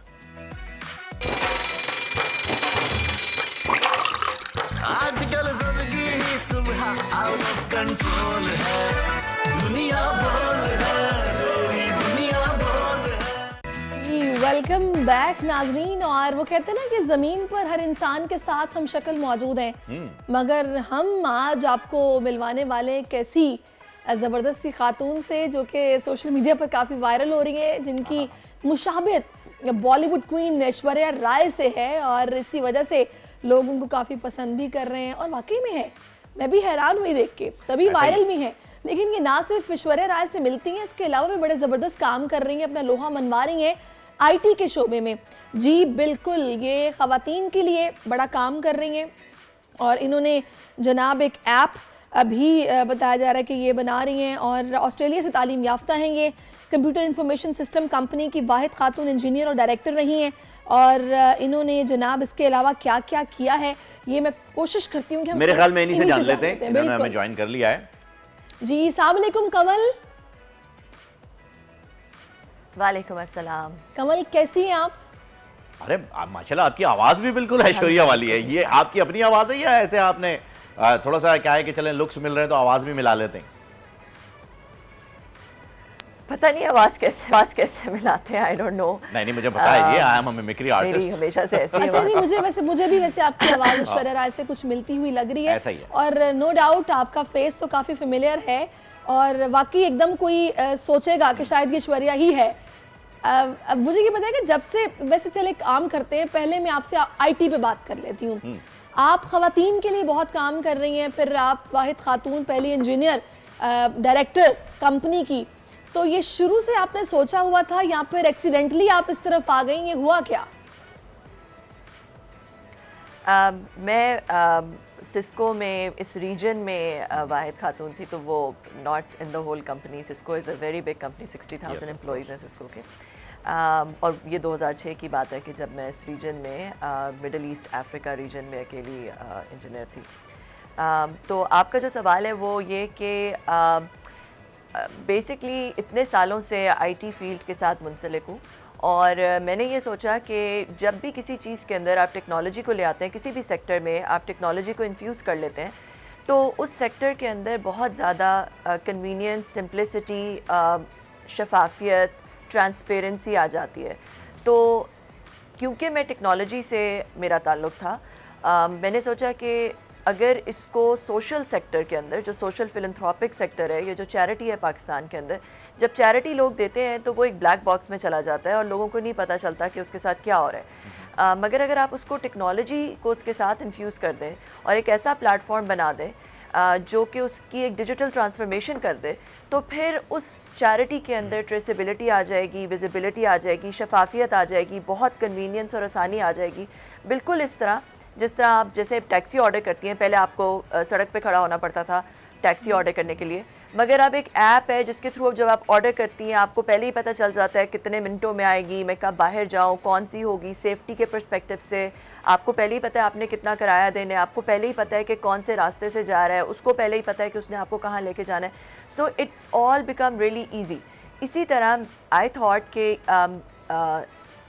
आजकल सबकी ही सुबह आउट ऑफ कंट्रोल है, दुनिया बोल है, दुनिया बोल है। वेलकम बैक नाजरीन। और वो कहते हैं ना कि ज़मीन पर हर इंसान के साथ हम शक्ल मौजूद हैं, मगर हम आज आपको मिलवाने वाले एक ऐसी ज़बरदस्ती खातून से जो कि सोशल मीडिया पर काफ़ी वायरल हो रही है, जिनकी मुशाबिहत बॉलीवुड क्वीन ऐश्वर्या राय से है और इसी वजह से लोग उनको काफ़ी पसंद भी कर रहे हैं। और वाकई में है, मैं भी हैरान हुई देख के, तभी वायरल भी है। लेकिन ये ना सिर्फ ऐश्वर्या राय से मिलती हैं, इसके अलावा भी बड़े ज़बरदस्त काम कर रही हैं, अपना लोहा मनवा रही हैं IT के शोबे में। जी बिल्कुल, ये ख़वातीन के लिए बड़ा काम कर रही हैं और इन्होंने जनाब एक ऐप अभी बताया जा रहा है कि ये बना रही हैं और ऑस्ट्रेलिया से तालीम याफ्ता हैं। ये कंप्यूटर इंफॉर्मेशन सिस्टम कंपनी की वाहिद खातून इंजीनियर और डायरेक्टर रही हैं। और इन्होंने जनाब इसके अलावा क्या क्या किया है ये मैं कोशिश करती हूँ कि मेरे ख्याल में इन्हीं से जान लेते हैं। इन्होंने हमें ज्वाइन कर लिया है। जी अस्सलाम वालेकुम कमल। वालेकुम अस्सलाम। कमल कैसी हैं आप? अरे माशाल्लाह, आपकी आवाज़ भी बिल्कुल ऐश्वर्या वाली है। ये आपकी अपनी आवाज़ है या ऐसे आपने थोड़ा सा क्या है कि चलें लुक्स मिल रहे हैं तो आवाज़ भी मिला लेते हैं? पता नहीं आवाज कैसे मिलाते हैं, आई डोंट नो। नहीं मुझे बताइए, आई एम अ मिमिक्री आर्टिस्ट। मेरी हमेशा से ऐसी अच्छा नहीं, मुझे भी वैसे आपकी आवाज़ ऐश्वर्या राय से कुछ मिलती हुई लग रही है। ऐसा ही है। और नो डाउट आपका फेस तो काफ़ी फेमिलियर है और वाकई एकदम कोई सोचेगा कि शायद ये ऐश्वर्या ही है। अब मुझे ये बताया कि जब से वैसे चले काम करते हैं, पहले मैं आपसे IT पे बात कर लेती हूँ। आप ख़वातीन के लिए बहुत काम कर रही हैं, फिर आप वाहिद खातून पहली इंजीनियर डायरेक्टर कंपनी की, तो ये शुरू से आपने सोचा हुआ था या फिर एक्सीडेंटली आप इस तरफ आ गई, ये हुआ क्या? मैं सिस्को में इस रीजन में वाहिद खातून थी, तो वो not in the whole company. Cisco is a very big company, 60,000 employees हैं सिस्को के। और ये 2006 की बात है कि जब मैं इस रीजन में मिडल ईस्ट अफ्रीका रीजन में अकेली इंजीनियर थी। तो आपका जो सवाल है वो ये कि बेसिकली इतने सालों से IT फील्ड के साथ मुंसलिक हूँ और मैंने ये सोचा कि जब भी किसी चीज़ के अंदर आप टेक्नोलॉजी को ले आते हैं, किसी भी सेक्टर में आप टेक्नोलॉजी को इन्फ्यूज़ कर लेते हैं, तो उस सेक्टर के अंदर बहुत ज़्यादा कन्वीनियंस, सिंप्लिसिटी, शफाफियत, ट्रांसपेरेंसी आ जाती है। तो क्योंकि मैं टेक्नोलॉजी से मेरा ताल्लुक़ था, मैंने सोचा कि अगर इसको सोशल सेक्टर के अंदर, जो सोशल फिलंथ्रोपिक सेक्टर है, ये जो चैरिटी है पाकिस्तान के अंदर, जब चैरिटी लोग देते हैं तो वो एक ब्लैक बॉक्स में चला जाता है और लोगों को नहीं पता चलता कि उसके साथ क्या हो रहा है। मगर अगर आप उसको टेक्नोलॉजी को उसके साथ इन्फ्यूज़ कर दें और एक ऐसा प्लेटफॉर्म बना दें जो कि उसकी एक डिजिटल ट्रांसफॉर्मेशन कर दे, तो फिर उस चैरिटी के अंदर ट्रेसेबिलिटी आ जाएगी, विजिबिलिटी आ जाएगी, शफाफियत आ जाएगी, बहुत कन्वीनियंस और आसानी आ जाएगी। बिल्कुल इस तरह जिस तरह आप जैसे टैक्सी ऑर्डर करती हैं, पहले आपको सड़क पे खड़ा होना पड़ता था, टैक्सी ऑर्डर करने के लिए, मगर अब एक ऐप है जिसके थ्रू जब आप ऑर्डर करती हैं आपको पहले ही पता चल जाता है कितने मिनटों में आएगी, मैं कब बाहर जाऊं, कौन सी होगी, सेफ्टी के पर्सपेक्टिव से आपको पहले ही पता है आपने कितना किराया देना है, आपको पहले ही पता है कि कौन से रास्ते से जा रहा है, उसको पहले ही पता है कि उसने आपको कहाँ लेके जाना है। So it's all become really easy. इसी तरह आई थॉट कि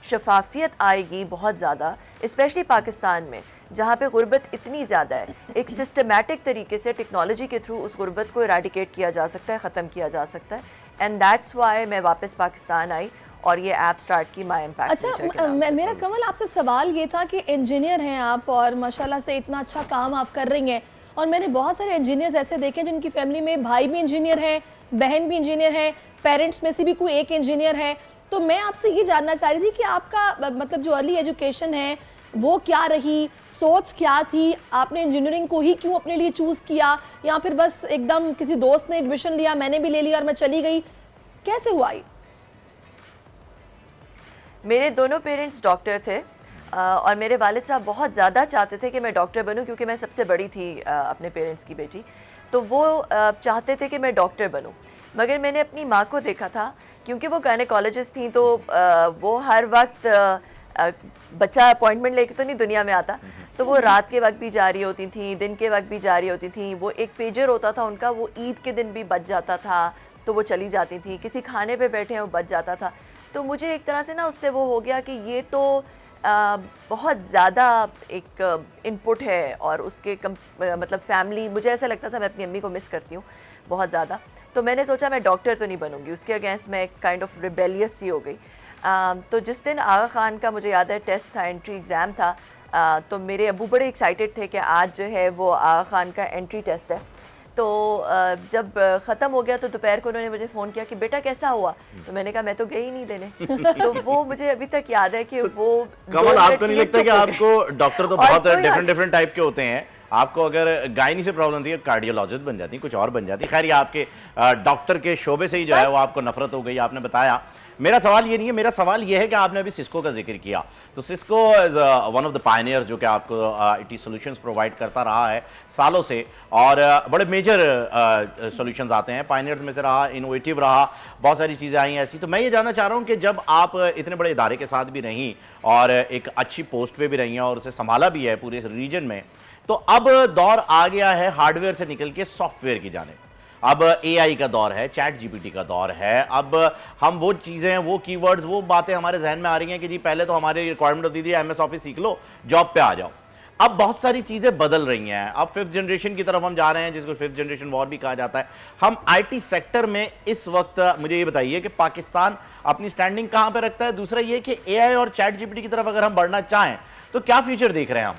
शफाफियत आएगी बहुत ज़्यादा, स्पेशली पाकिस्तान में जहाँ पे गुर्बत इतनी ज़्यादा है। एक सिस्टमैटिक तरीके से टेक्नोलॉजी के थ्रू उस गुर्बत को इराडिकेट किया जा सकता है, ख़त्म किया जा सकता है। एंड दैट्स वाई मैं वापस पाकिस्तान आई और ये ऐप स्टार्ट की माई इम्पैक्ट। अच्छा, मेरा कमल आपसे सवाल ये था कि इंजीनियर हैं आप और माशाल्लाह से इतना अच्छा काम आप कर रही हैं, और मैंने बहुत सारे इंजीनियर्स ऐसे देखे जिनकी फैमिली में भाई भी इंजीनियर हैं, बहन भी इंजीनियर हैं, पेरेंट्स में से भी कोई एक इंजीनियर है। तो मैं आपसे ये जानना चाह रही थी कि आपका मतलब जो अर्ली एजुकेशन है वो क्या रही, सोच क्या थी, आपने इंजीनियरिंग को ही क्यों अपने लिए चूज़ किया, या फिर बस एकदम किसी दोस्त ने एडमिशन लिया, मैंने भी ले लिया और मैं चली गई, कैसे हुआ ये? मेरे दोनों पेरेंट्स डॉक्टर थे और मेरे वालिद साहब बहुत ज़्यादा चाहते थे कि मैं डॉक्टर बनूं, क्योंकि मैं सबसे बड़ी थी अपने पेरेंट्स की बेटी, तो वो चाहते थे कि मैं डॉक्टर बनूं। मगर मैंने अपनी माँ को देखा था, क्योंकि वो गायनेकोलॉजिस्ट थी, तो वो हर वक्त बच्चा अपॉइंटमेंट लेके तो नहीं दुनिया में आता, तो वो रात के वक्त भी जा रही होती थी, दिन के वक्त भी जा रही होती थी। वो एक पेजर होता था उनका, वो ईद के दिन भी बच जाता था तो वो चली जाती थी, किसी खाने पे बैठे हैं वो बच जाता था। तो मुझे एक तरह से ना उससे वो हो गया कि ये तो बहुत ज़्यादा एक इनपुट है, और उसके मतलब फैमिली, मुझे ऐसा लगता था मैं अपनी अम्मी को मिस करती हूँ बहुत ज़्यादा। तो मैंने सोचा मैं डॉक्टर तो नहीं बनूंगी, उसके अगेंस्ट मैं एक काइंड ऑफ रिबेलियस सी हो गई। तो जिस दिन आगा खान का मुझे याद है टेस्ट था, एंट्री एग्ज़ाम था, तो मेरे अबू बड़े एक्साइटेड थे कि आज जो है वो आगा खान का एंट्री टेस्ट है। तो जब ख़त्म हो गया तो दोपहर को उन्होंने मुझे फ़ोन किया कि बेटा कैसा हुआ, तो मैंने कहा मैं तो गई नहीं देने। तो वो मुझे अभी तक याद है कि वो कमल, आपको नहीं लगता कि आपको डॉक्टर तो बहुत डिफरेंट टाइप के होते हैं, आपको अगर गायनी से प्रॉब्लम थी कार्डियोलॉजिस्ट बन जाती, कुछ और बन जाती। खैर ये आपके डॉक्टर के शोबे से ही जो है वो आपको नफरत हो गई, आपने बताया। मेरा सवाल ये नहीं है, मेरा सवाल ये है कि आपने अभी सिस्को का जिक्र किया, तो Cisco is one of the pioneers जो कि आपको आईटी सॉल्यूशंस प्रोवाइड करता रहा है सालों से, और बड़े मेजर सॉल्यूशंस आते हैं, पायनियर्स में से रहा, इनोवेटिव रहा, बहुत सारी चीज़ें आई ऐसी। तो मैं ये जानना चाह रहा हूँ कि जब आप इतने बड़े इदारे के साथ भी रहीं और एक अच्छी पोस्ट पे भी रही हैं और उसे संभाला भी है पूरे इस रीजन में, तो अब दौर आ गया है हार्डवेयर से निकल के सॉफ्टवेयर की जाने। अब एआई का दौर है, चैट जीपीटी का दौर है। अब हम वो चीज़ें, वो कीवर्ड्स, वो बातें हमारे जहन में आ रही हैं कि जी पहले तो हमारी रिक्वायरमेंट होती थी एमएस ऑफिस सीख लो, जॉब पे आ जाओ। अब बहुत सारी चीज़ें बदल रही हैं, अब 5th जनरेशन की तरफ हम जा रहे हैं, जिसको 5th जनरेशन वॉर भी कहा जाता है। हम आईटी सेक्टर में इस वक्त, मुझे ये बताइए कि पाकिस्तान अपनी स्टैंडिंग कहाँ पर रखता है। दूसरा ये कि एआई और चैट जीपीटी की तरफ अगर हम बढ़ना चाहें तो क्या फ्यूचर देख रहे हैं हम?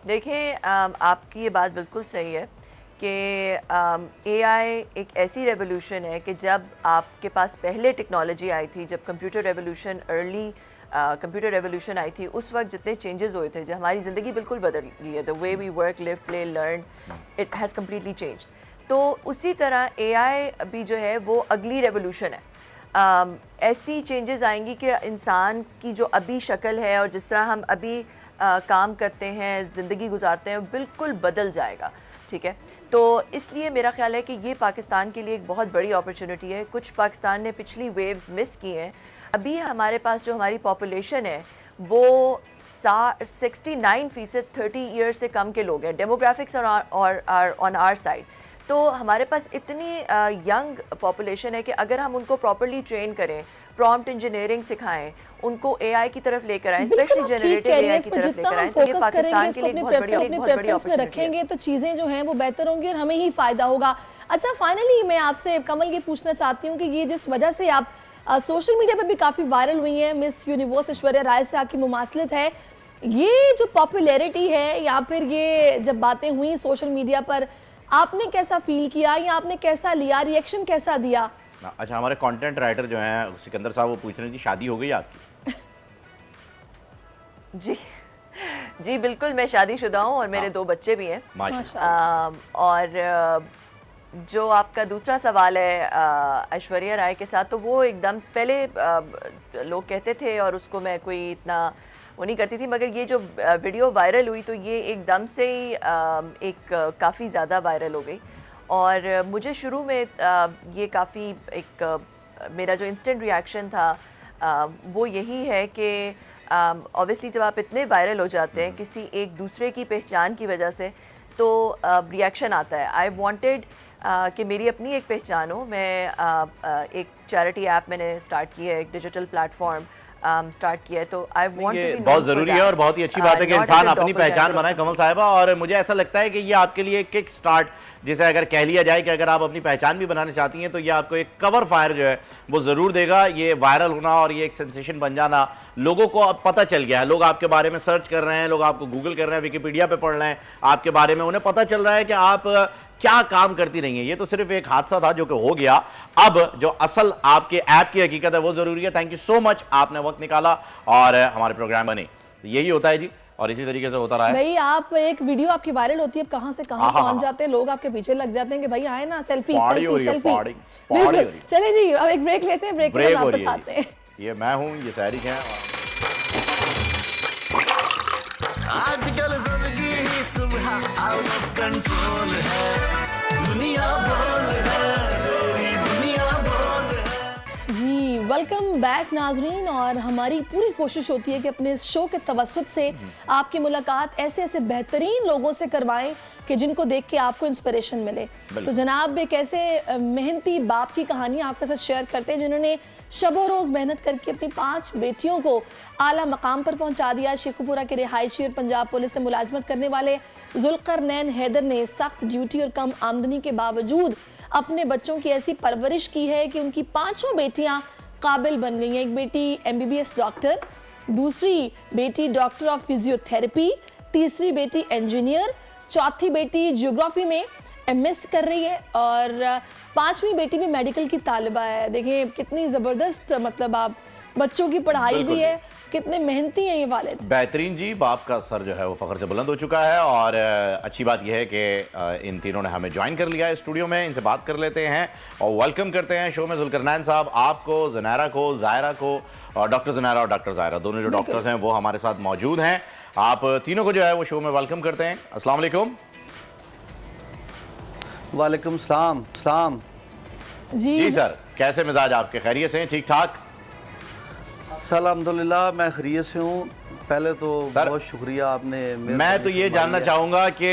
देखिए, आपकी ये बात बिल्कुल सही है कि एआई एक ऐसी रेवोल्यूशन है कि जब आपके पास पहले टेक्नोलॉजी आई थी, जब computer revolution, early computer revolution आई थी, उस वक्त जितने चेंजेस हुए थे, जो हमारी ज़िंदगी बिल्कुल बदल गई है, the way we work, live, play, learn, it has completely changed. तो उसी तरह एआई अभी जो है वो अगली रेवोल्यूशन है। ऐसी चेंजेस आएंगी कि इंसान की जो अभी शक्ल है और जिस तरह हम अभी काम करते हैं, ज़िंदगी गुजारते हैं, बिल्कुल बदल जाएगा। ठीक है, तो इसलिए मेरा ख्याल है कि ये पाकिस्तान के लिए एक बहुत बड़ी अपॉर्चुनिटी है। कुछ पाकिस्तान ने पिछली वेव्स मिस की हैं। अभी हमारे पास जो हमारी पॉपुलेशन है वो 69% 30 ईयर से कम के लोग हैं। डेमोग्राफिक्स और ऑन आवर साइड, तो हमारे पास इतनी यंग पॉपुलेशन है कि अगर हम उनको प्रॉपर्ली ट्रेन करें, प्रॉम्प्ट इंजीनियरिंग सिखाएं, उनको एआई की तरफ लेकर आएं, स्पेशली जनरेटिव एआई की तरफ लेकर आएं, तो ये पाकिस्तान के लिए बहुत बड़ी अपॉर्चुनिटी रखेंगे तो चीजें जो हैं वो बेहतर होंगी और हमें ही फायदा होगा। अच्छा, फाइनली मैं आपसे कमल ये पूछना चाहती हूँ कि ये जिस वजह से आप सोशल मीडिया पे भी काफी वायरल हुई हैं, मिस यूनिवर्स ऐश्वर्या राय से आपकी मुमासलत है, ये जो पॉपुलैरिटी है या फिर ये जब बातें हुई सोशल मीडिया पर, आपने कैसा फील किया या आपने कैसा लिया, रिएक्शन कैसा दिया? अच्छा, हमारे कंटेंट राइटर जो हैं सिकंदर साहब, वो पूछ रहे हैं जी शादी हो गई आपकी? जी बिल्कुल, मैं शादीशुदा हूँ और मेरे 2 बच्चे भी हैं माशाल्लाह। और जो आपका दूसरा सवाल है ऐश्वर्या राय के साथ, तो वो एकदम पहले लोग कहते थे और उसको मैं कोई इतना वो नहीं करती थी। मगर ये जो वीडियो वायरल हुई तो ये एकदम से ही एक काफ़ी ज़्यादा वायरल हो गई। और मुझे शुरू में ये काफ़ी एक मेरा जो इंस्टेंट रिएक्शन था वो यही है कि ऑब्वियसली जब आप इतने वायरल हो जाते हैं किसी एक दूसरे की पहचान की वजह से तो रिएक्शन आता है। आई वांटेड कि मेरी अपनी एक पहचान हो। मैं एक चैरिटी ऐप मैंने स्टार्ट की है, एक डिजिटल प्लेटफॉर्म स्टार्ट किया है, तो आई वांट टू बी बहुत ज़रूरी है और बहुत ही अच्छी बात है कि इंसान अपनी पहचान बनाए कमल साहिबा। और मुझे ऐसा लगता है कि ये आपके लिए किक स्टार्ट जिसे अगर कह लिया जाए कि अगर आप अपनी पहचान भी बनाना चाहती हैं तो ये आपको एक कवर फायर जो है वो ज़रूर देगा। ये वायरल होना और ये एक सेंसेशन बन जाना, लोगों को अब पता चल गया है, लोग आपके बारे में सर्च कर रहे हैं, लोग आपको गूगल कर रहे हैं, विकिपीडिया पे पढ़ रहे हैं आपके बारे में, उन्हें पता चल रहा है कि आप क्या काम करती रही है। ये तो सिर्फ एक हादसा था जो कि हो गया, अब जो असल आपके ऐप की हकीकत है वो जरूरी है। थैंक यू सो मच, आपने वक्त निकाला और हमारे प्रोग्राम बने। यही होता है जी और इसी तरीके से होता रहा है। भाई आप एक वीडियो आपकी वायरल होती है, कहां से कहां पहुंच जाते हैं लोग, आपके पीछे लग जाते हैं कि भाई आए ना सेल्फी सेल्फी सेल्फी। बिल्कुल, चलिए जी अब एक ब्रेक लेते हैं, ब्रेक के बाद वापस आते हैं। ये मैं हूं, ये सारी हैं। आजकल सबकी ही सुबह आउट ऑफ कंट्रोल है, दुनिया बोल है, तेरी दुनिया बोल है। जी वेलकम बैक नाजरीन। और हमारी पूरी कोशिश होती है कि अपने इस शो के तवज्जुद से आपकी मुलाकात ऐसे ऐसे बेहतरीन लोगों से करवाएं कि जिनको देख के आपको इंस्पिरेशन मिले। तो जनाब एक ऐसे मेहनती बाप की कहानी आपके साथ शेयर करते हैं जिन्होंने शबो रोज़ मेहनत करके अपनी 5 बेटियों को आला मकाम पर पहुंचा दिया। शेखुपुरा के रिहायशी और पंजाब पुलिस से मुलाजमत करने वाले जुल्करनैन हैदर ने सख्त ड्यूटी और कम आमदनी के बावजूद अपने बच्चों की ऐसी परवरिश की है कि उनकी 5 बेटियां काबिल बन गई हैं। एक बेटी MBBS डॉक्टर, दूसरी बेटी डॉक्टर ऑफ फिजियोथेरेपी, तीसरी बेटी इंजीनियर, चौथी बेटी जियोग्राफी में MS कर रही है और 5वीं बेटी भी मेडिकल की तालिबा है। देखिए कितनी ज़बरदस्त, मतलब आप बच्चों की पढ़ाई भी है, कितने मेहनती हैं ये वालिद। बेहतरीन जी, बाप का सर जो है वो फख्र से बुलंद हो चुका है। और अच्छी बात यह है कि इन तीनों ने हमें ज्वाइन कर लिया है स्टूडियो में। इनसे बात कर लेते हैं और वेलकम करते हैं शो में जुल्करनैन साहब, आपको, ज़नैरा को, ज़ायरा को, और डॉक्टर ज़नैरा और डॉक्टर ज़ायरा दोनों जो डॉक्टर्स हैं वो हमारे साथ मौजूद हैं। आप तीनों को जो है वो शो में वेलकम करते हैं। अस्सलाम वालेकुम। वालेकुम सलाम। सलाम जी सर, कैसे मिजाज आपके, खैरियत से, ठीक ठाक? अल्हम्दुलिल्लाह मैं खैरियत से हूँ। पहले तो बहुत शुक्रिया आपने। मैं तो ये जानना चाहूँगा कि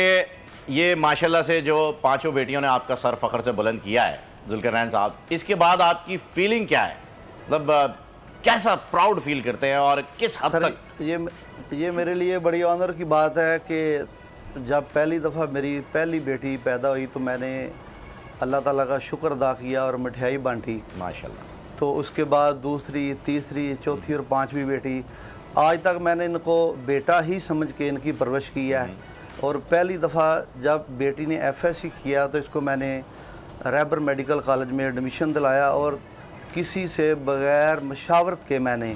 ये माशाल्लाह से जो 5 बेटियों ने आपका सर फख्र से बुलंद किया है जुल्करनैन साहब, इसके बाद आपकी फीलिंग क्या है? मतलब कैसा प्राउड फील करते हैं और किस हद तक? ये मेरे लिए बड़ी ऑनर की बात है कि जब पहली दफ़ा मेरी पहली बेटी पैदा हुई तो मैंने अल्लाह ताला का शुक्र अदा किया और मिठाई बांटी माशाल्लाह। तो उसके बाद दूसरी, तीसरी, चौथी और 5वीं बेटी, आज तक मैंने इनको बेटा ही समझ के इनकी परवरिश की है। और पहली दफ़ा जब बेटी ने FSC किया तो इसको मैंने रैबर मेडिकल कॉलेज में एडमिशन दिलाया और किसी से बग़ैर मशावरत के मैंने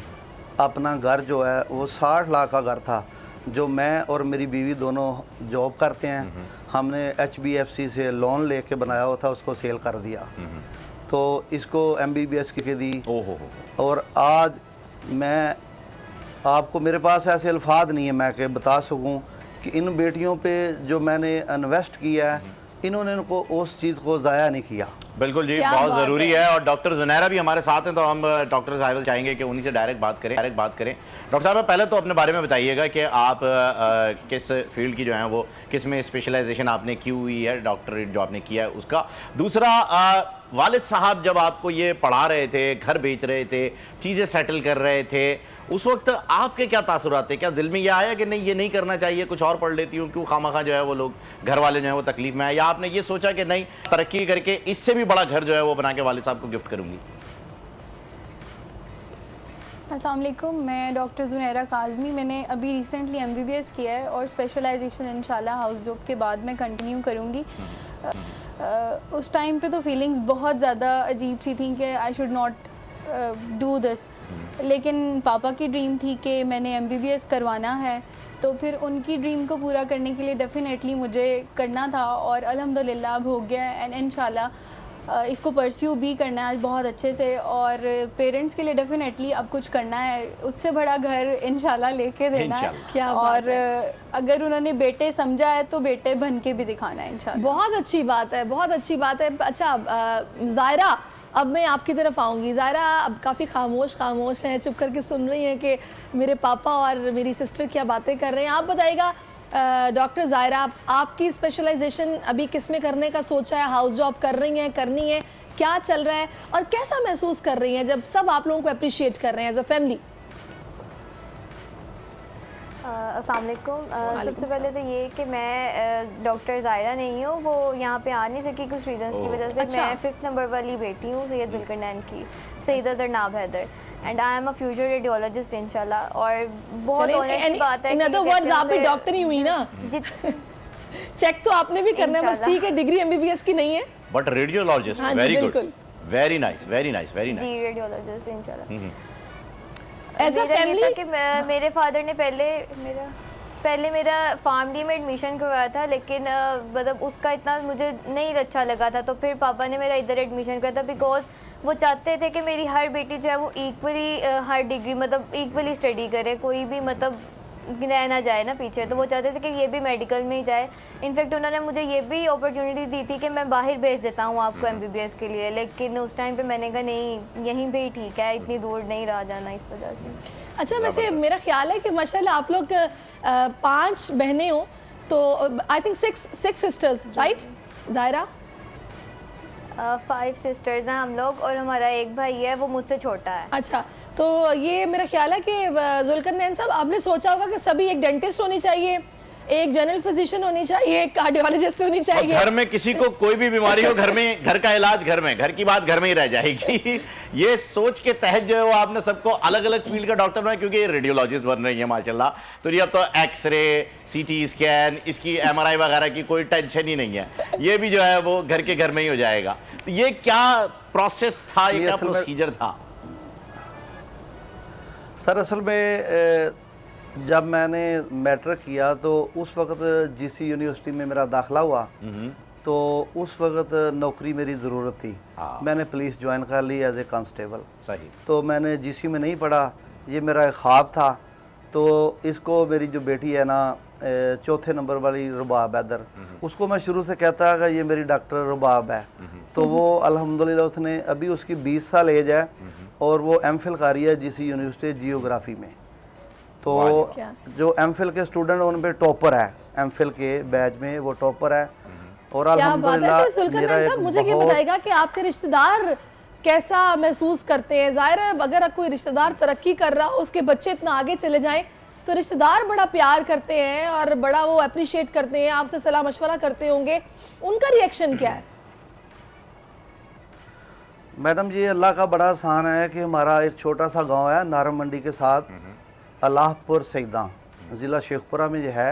अपना घर जो है वो 60 लाख का घर था, जो मैं और मेरी बीवी दोनों जॉब करते हैं, हमने HBFC से लोन लेके बनाया हुआ था, उसको सेल कर दिया। तो इसको MBBS की दी। और आज मैं आपको, मेरे पास ऐसे अल्फाज नहीं है मैं कि बता सकूं कि इन बेटियों पे जो मैंने इन्वेस्ट किया है इन्होंने इनको उस चीज़ को ज़ाया नहीं किया। बिल्कुल जी, बहुत ज़रूरी है। और डॉक्टर ज़नैरा भी हमारे साथ हैं तो हम डॉक्टर साहिब चाहेंगे कि उन्हीं से डायरेक्ट बात करें। डॉक्टर साहब पहले तो अपने बारे में बताइएगा कि आप किस फील्ड की जो है वो किस में स्पेशलाइजेशन आपने की हुई है, डॉक्टरेट जो आपने किया है उसका। दूसरा, वालिद साहब जब आपको ये पढ़ा रहे थे, घर बेच रहे थे, चीज़ें सेटल कर रहे थे, उस वक्त आपके क्या तासुरात थे? क्या दिल में ये आया कि नहीं ये नहीं करना चाहिए, कुछ और पढ़ लेती हूँ, क्यों खामखा जो है वो लोग घर वाले जो है वो तकलीफ में आए, या आपने ये सोचा कि नहीं तरक्की करके इससे भी बड़ा घर जो है वो बना के वालिद साहब को गिफ्ट करूँगी? अस्सलाम वालेकुम, मैं डॉक्टर ज़ुनैरा काज़मी। मैंने अभी रिसेंटली MBBS किया है और स्पेशलाइजेशन इंशाल्लाह हाउस जॉब के बाद मैं कंटिन्यू करूँगी। उस टाइम पे तो फीलिंग्स बहुत ज़्यादा अजीब सी थी कि I should not do this, लेकिन पापा की ड्रीम थी कि मैंने MBBS करवाना है, तो फिर उनकी ड्रीम को पूरा करने के लिए डेफिनेटली मुझे करना था और अल्हम्दुलिल्लाह अब हो गया। एंड इंशाल्लाह इसको परस्यू भी करना है बहुत अच्छे से, और पेरेंट्स के लिए डेफिनेटली अब कुछ करना है, उससे बड़ा घर इंशाल्लाह लेके देना है। क्या और अगर उन्होंने बेटे समझा है तो बेटे बन के भी दिखाना है इंशाल्लाह। बहुत अच्छी बात है, बहुत अच्छी बात है। अच्छा ज़ायरा, अब मैं आपकी तरफ आऊँगी। ज़ायरा अब काफ़ी खामोश हैं, चुप करके सुन रही हैं कि मेरे पापा और मेरी सिस्टर क्या बातें कर रहे हैं। आप बताइएगा डॉक्टर ज़ायरा, आपकी स्पेशलाइजेशन अभी किस में करने का सोचा है? हाउस जॉब कर रही हैं, करनी है, क्या चल रहा है और कैसा महसूस कर रही हैं जब सब आप लोगों को अप्रिशिएट कर रहे हैं एज अ फैमिली? अस्सलाम वालेकुम। सबसे पहले तो ये कि मैं डॉक्टर ज़ायरा नहीं हूँ, वो यहाँ पे आ नहीं सकी कुछ रीजंस की वजह से। मैं 5th नंबर वाली बेटी हूँ सैयद जुल्करनैन की, Saeed Azhar Naab Haider, and I am a future radiologist इंशाल्लाह। और बहुत ऑनर की बात है। इन अदर वर्ड्स आप भी डॉक्टर ही हुई ना? चेक तो आपने भी करना है, बस ठीक है डिग्री MBBS की नहीं है but radiologist. Very good, very nice, very nice, very nice. जी रेडियोलॉजिस्ट इंशाल्लाह। एज अ फैमिली कि मेरे फादर ने पहले मेरा फार्मडी में एडमिशन करवाया था, लेकिन मतलब उसका इतना मुझे नहीं अच्छा लगा था, तो फिर पापा ने मेरा इधर एडमिशन किया था, बिकॉज वो चाहते थे कि मेरी हर बेटी जो है वो इक्वली हर डिग्री मतलब इक्वली स्टडी करे, कोई भी मतलब रह ना जाए ना पीछे। तो वो चाहते थे कि ये भी मेडिकल में ही जाए। इनफैक्ट उन्होंने मुझे ये भी अपॉर्चुनिटी दी थी कि मैं बाहर भेज देता हूँ आपको MBBS के लिए, लेकिन उस टाइम पे मैंने कहा नहीं, यहीं पे ही ठीक है, इतनी दूर नहीं रहा जाना इस वजह से। अच्छा, वैसे मेरा ख्याल है कि माशाल्लाह आप लोग 5 बहनें हो, तो I think 6 sisters, right Zaira? 5 sisters हैं हम लोग, और हमारा एक भाई है, वो मुझसे छोटा है। अच्छा, तो ये मेरा ख्याल है कि जुल्करनैन साहब, आपने सोचा होगा कि सभी एक डेंटिस्ट होनी चाहिए, एक जनरल फिजिशियन होनी चाहिए, एक कार्डियोलॉजिस्ट होनी चाहिए। घर में किसी को कोई भी बीमारी हो, घर में घर का इलाज घर में, घर की बात घर में ही रह जाएगी। ये सोच के तहत जो है वो आपने सबको अलग अलग फील्ड का डॉक्टर बनाया, क्योंकि ये रेडियोलॉजिस्ट बन रही है माशाल्लाह। तो ये अब तो एक्सरे, CT स्कैन, इसकी MRI वगैरह की कोई टेंशन ही नहीं है, ये भी जो है वो घर के घर में ही हो जाएगा। तो ये क्या प्रोसेस था, ये क्या प्रोसीजर था? सर असल में जब मैंने मैट्रिक किया तो उस वक्त GC यूनिवर्सिटी में मेरा दाखिला हुआ, तो उस वक्त नौकरी मेरी ज़रूरत थी। मैंने पुलिस ज्वाइन कर ली एज ए कांस्टेबल। सही। तो मैंने GC में नहीं पढ़ा, ये मेरा एक ख्वाब था। तो इसको मेरी जो बेटी है ना 4थे नंबर वाली रुबाब हैदर, उसको मैं शुरू से कहता कि ये मेरी डॉक्टर रुबाब है। तो वो अल्हम्दुलिल्लाह उसने अभी उसकी 20 साल एज है और वो MPhil कर रही है GC यूनिवर्सिटी जियोग्राफी में। तो जो MPhil के स्टूडेंट उन पे टॉपर है, MPhil के बैच में वो टॉपर है। और अल्हम्दुलिल्लाह जुल्करनैन साहब, मुझे ये बताएगा कि आपके रिश्तेदार कैसा महसूस करते हैं? ज़ाहिर है अगर कोई रिश्तेदार तरक्की कर रहा हो, उसके बच्चे इतना आगे चले जाएं, तो रिश्तेदार बड़ा प्यार करते हैं और बड़ा वो अप्रिशिएट करते हैं, आपसे सलाह मशवरा करते होंगे, उनका रिएक्शन क्या है? मैडम जी, अल्लाह का बड़ा आसान है कि हमारा एक छोटा सा गांव है नारम मंडी के साथ, अल्लाहपुर सईदा, ज़िला शेखपुरा में जो है,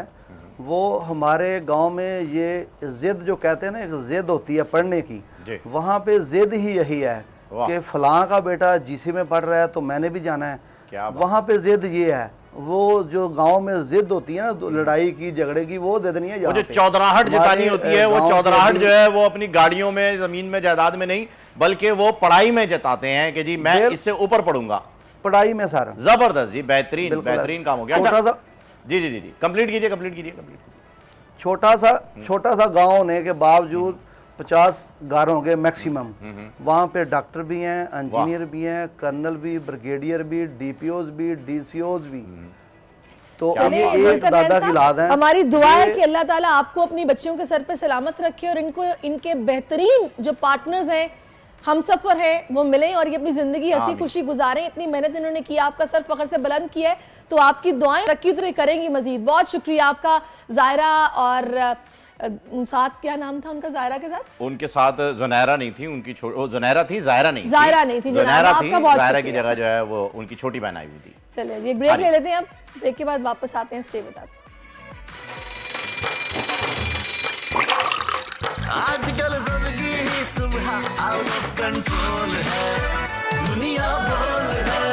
वो हमारे गांव में ये ज़िद जो कहते हैं ना, एक ज़िद होती है पढ़ने की, वहाँ पे ज़िद ही यही है कि फ़लाँ का बेटा GC में पढ़ रहा है तो मैंने भी जाना है। वहाँ पे ज़िद ये है, वो जो गांव में ज़िद होती है ना लड़ाई की झगड़े की, वो ज़िद नहीं है। वो जो चौधराहट जतानी होती है, वो चौधराहट जो है वो अपनी गाड़ियों में, ज़मीन में, जायदाद में नहीं, बल्कि वो पढ़ाई में जताते हैं कि जी मैं इससे ऊपर पढ़ूंगा। पढ़ाई में सर जबरदस्त जी, बेहतरीन बेहतरीन काम हो गया। अच्छा, जी जी जी, कंप्लीट कीजिए। छोटा सा गांव होने के बावजूद 50 घर होंगे मैक्सिमम। वहाँ पे डॉक्टर भी हैं, इंजीनियर भी हैं, कर्नल भी, ब्रिगेडियर भी, DPOs भी, DCOs भी। तो ये एक दादा की लाद है। हमारी दुआ है कि अल्लाह ताला आपको अपनी बच्चियों के सर पे सलामत रखे और इनको इनके बेहतरीन जो पार्टनर्स हैं, हम सफ़र हैं, वो मिलें और ये अपनी ज़िंदगी हंसी खुशी गुजारें। इतनी मेहनत इन्होंने की, आपका सर फख्र से बुलंद किया है, तो आपकी दुआएं तरक्की तो करेंगी मजीद। बहुत शुक्रिया आपका ज़ायरा। और साथ क्या नाम था उनका ज़ायरा के साथ? उनके साथ जुनैरा नहीं थी, उनकी जुनैरा थी, ज़ायरा नहीं थी। ज़ायरा थी, ज़ायरा की जगह जो है वो उनकी छोटी बहन आई हुई थी। चलिए ये ब्रेक ले लेते हैं, अब ब्रेक के बाद वापस आते हैं। Stay with us. आजकल जिंदगी ही सुबह आउट ऑफ कंट्रोल है, दुनिया बोल है,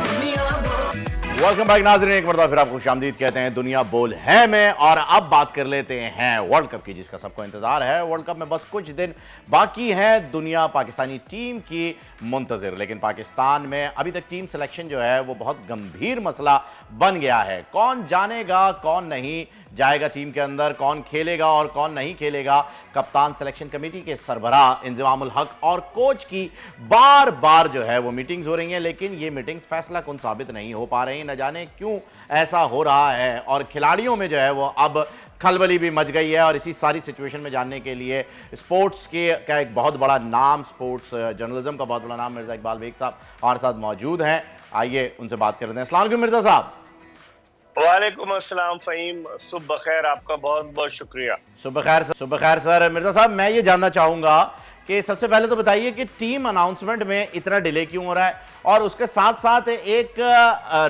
दुनिया बोल। वेलकम बैक नाज़रीन, एक बार फिर आपको खुशामदीद कहते हैं दुनिया बोल है में। और अब बात कर लेते हैं वर्ल्ड कप की, जिसका सबको इंतजार है। वर्ल्ड कप में बस कुछ दिन बाकी है, दुनिया पाकिस्तानी टीम की मुंतज़िर। लेकिन पाकिस्तान में अभी तक टीम सिलेक्शन जो है वो बहुत गंभीर मसला बन गया है। कौन जानेगा, कौन नहीं जाएगा टीम के अंदर, कौन खेलेगा और कौन नहीं खेलेगा। कप्तान सिलेक्शन कमेटी के सरबराह इंज़मामुल हक और कोच की बार बार जो है वो मीटिंग्स हो रही हैं, लेकिन ये मीटिंग्स फैसला कुन साबित नहीं हो पा रही। न जाने क्यों ऐसा हो रहा है, और खिलाड़ियों में जो है वो अब खलबली भी मच गई है। और इसी सारी सिचुएशन में जानने के लिए स्पोर्ट्स के का एक बहुत बड़ा नाम, स्पोर्ट्स जर्नलिज्म का बहुत बड़ा नाम मिर्ज़ा इकबाल बेग साहब हमारे साथ मौजूद हैं। आइए उनसे बात करते हैं। अस्सलाम वालेकुम मिर्ज़ा साहब। वालेकुम अस्सलाम फ़हीम, सुबह बखैर, आपका बहुत बहुत शुक्रिया। सुबह खैर सर। मिर्ज़ा साहब, मैं ये जानना चाहूँगा कि सबसे पहले तो बताइए कि टीम अनाउंसमेंट में इतना डिले क्यों हो रहा है, और उसके साथ साथ एक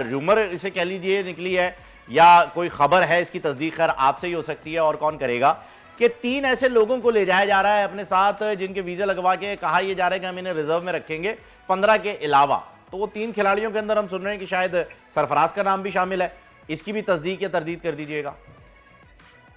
रूमर इसे कह लीजिए निकली है, या कोई खबर है, इसकी तस्दीक खैर आपसे ही हो सकती है और कौन करेगा, कि 3 ऐसे लोगों को ले जाया जा रहा है अपने साथ जिनके वीज़े लगवा के कहा यह जा रहा है कि हम इन्हें रिजर्व में रखेंगे 15 के अलावा। तो वो 3 खिलाड़ियों के अंदर हम सुन रहे हैं कि शायद सरफराज का नाम भी शामिल है। इसकी भी तस्दीक या तरदीद कर दीजिएगा।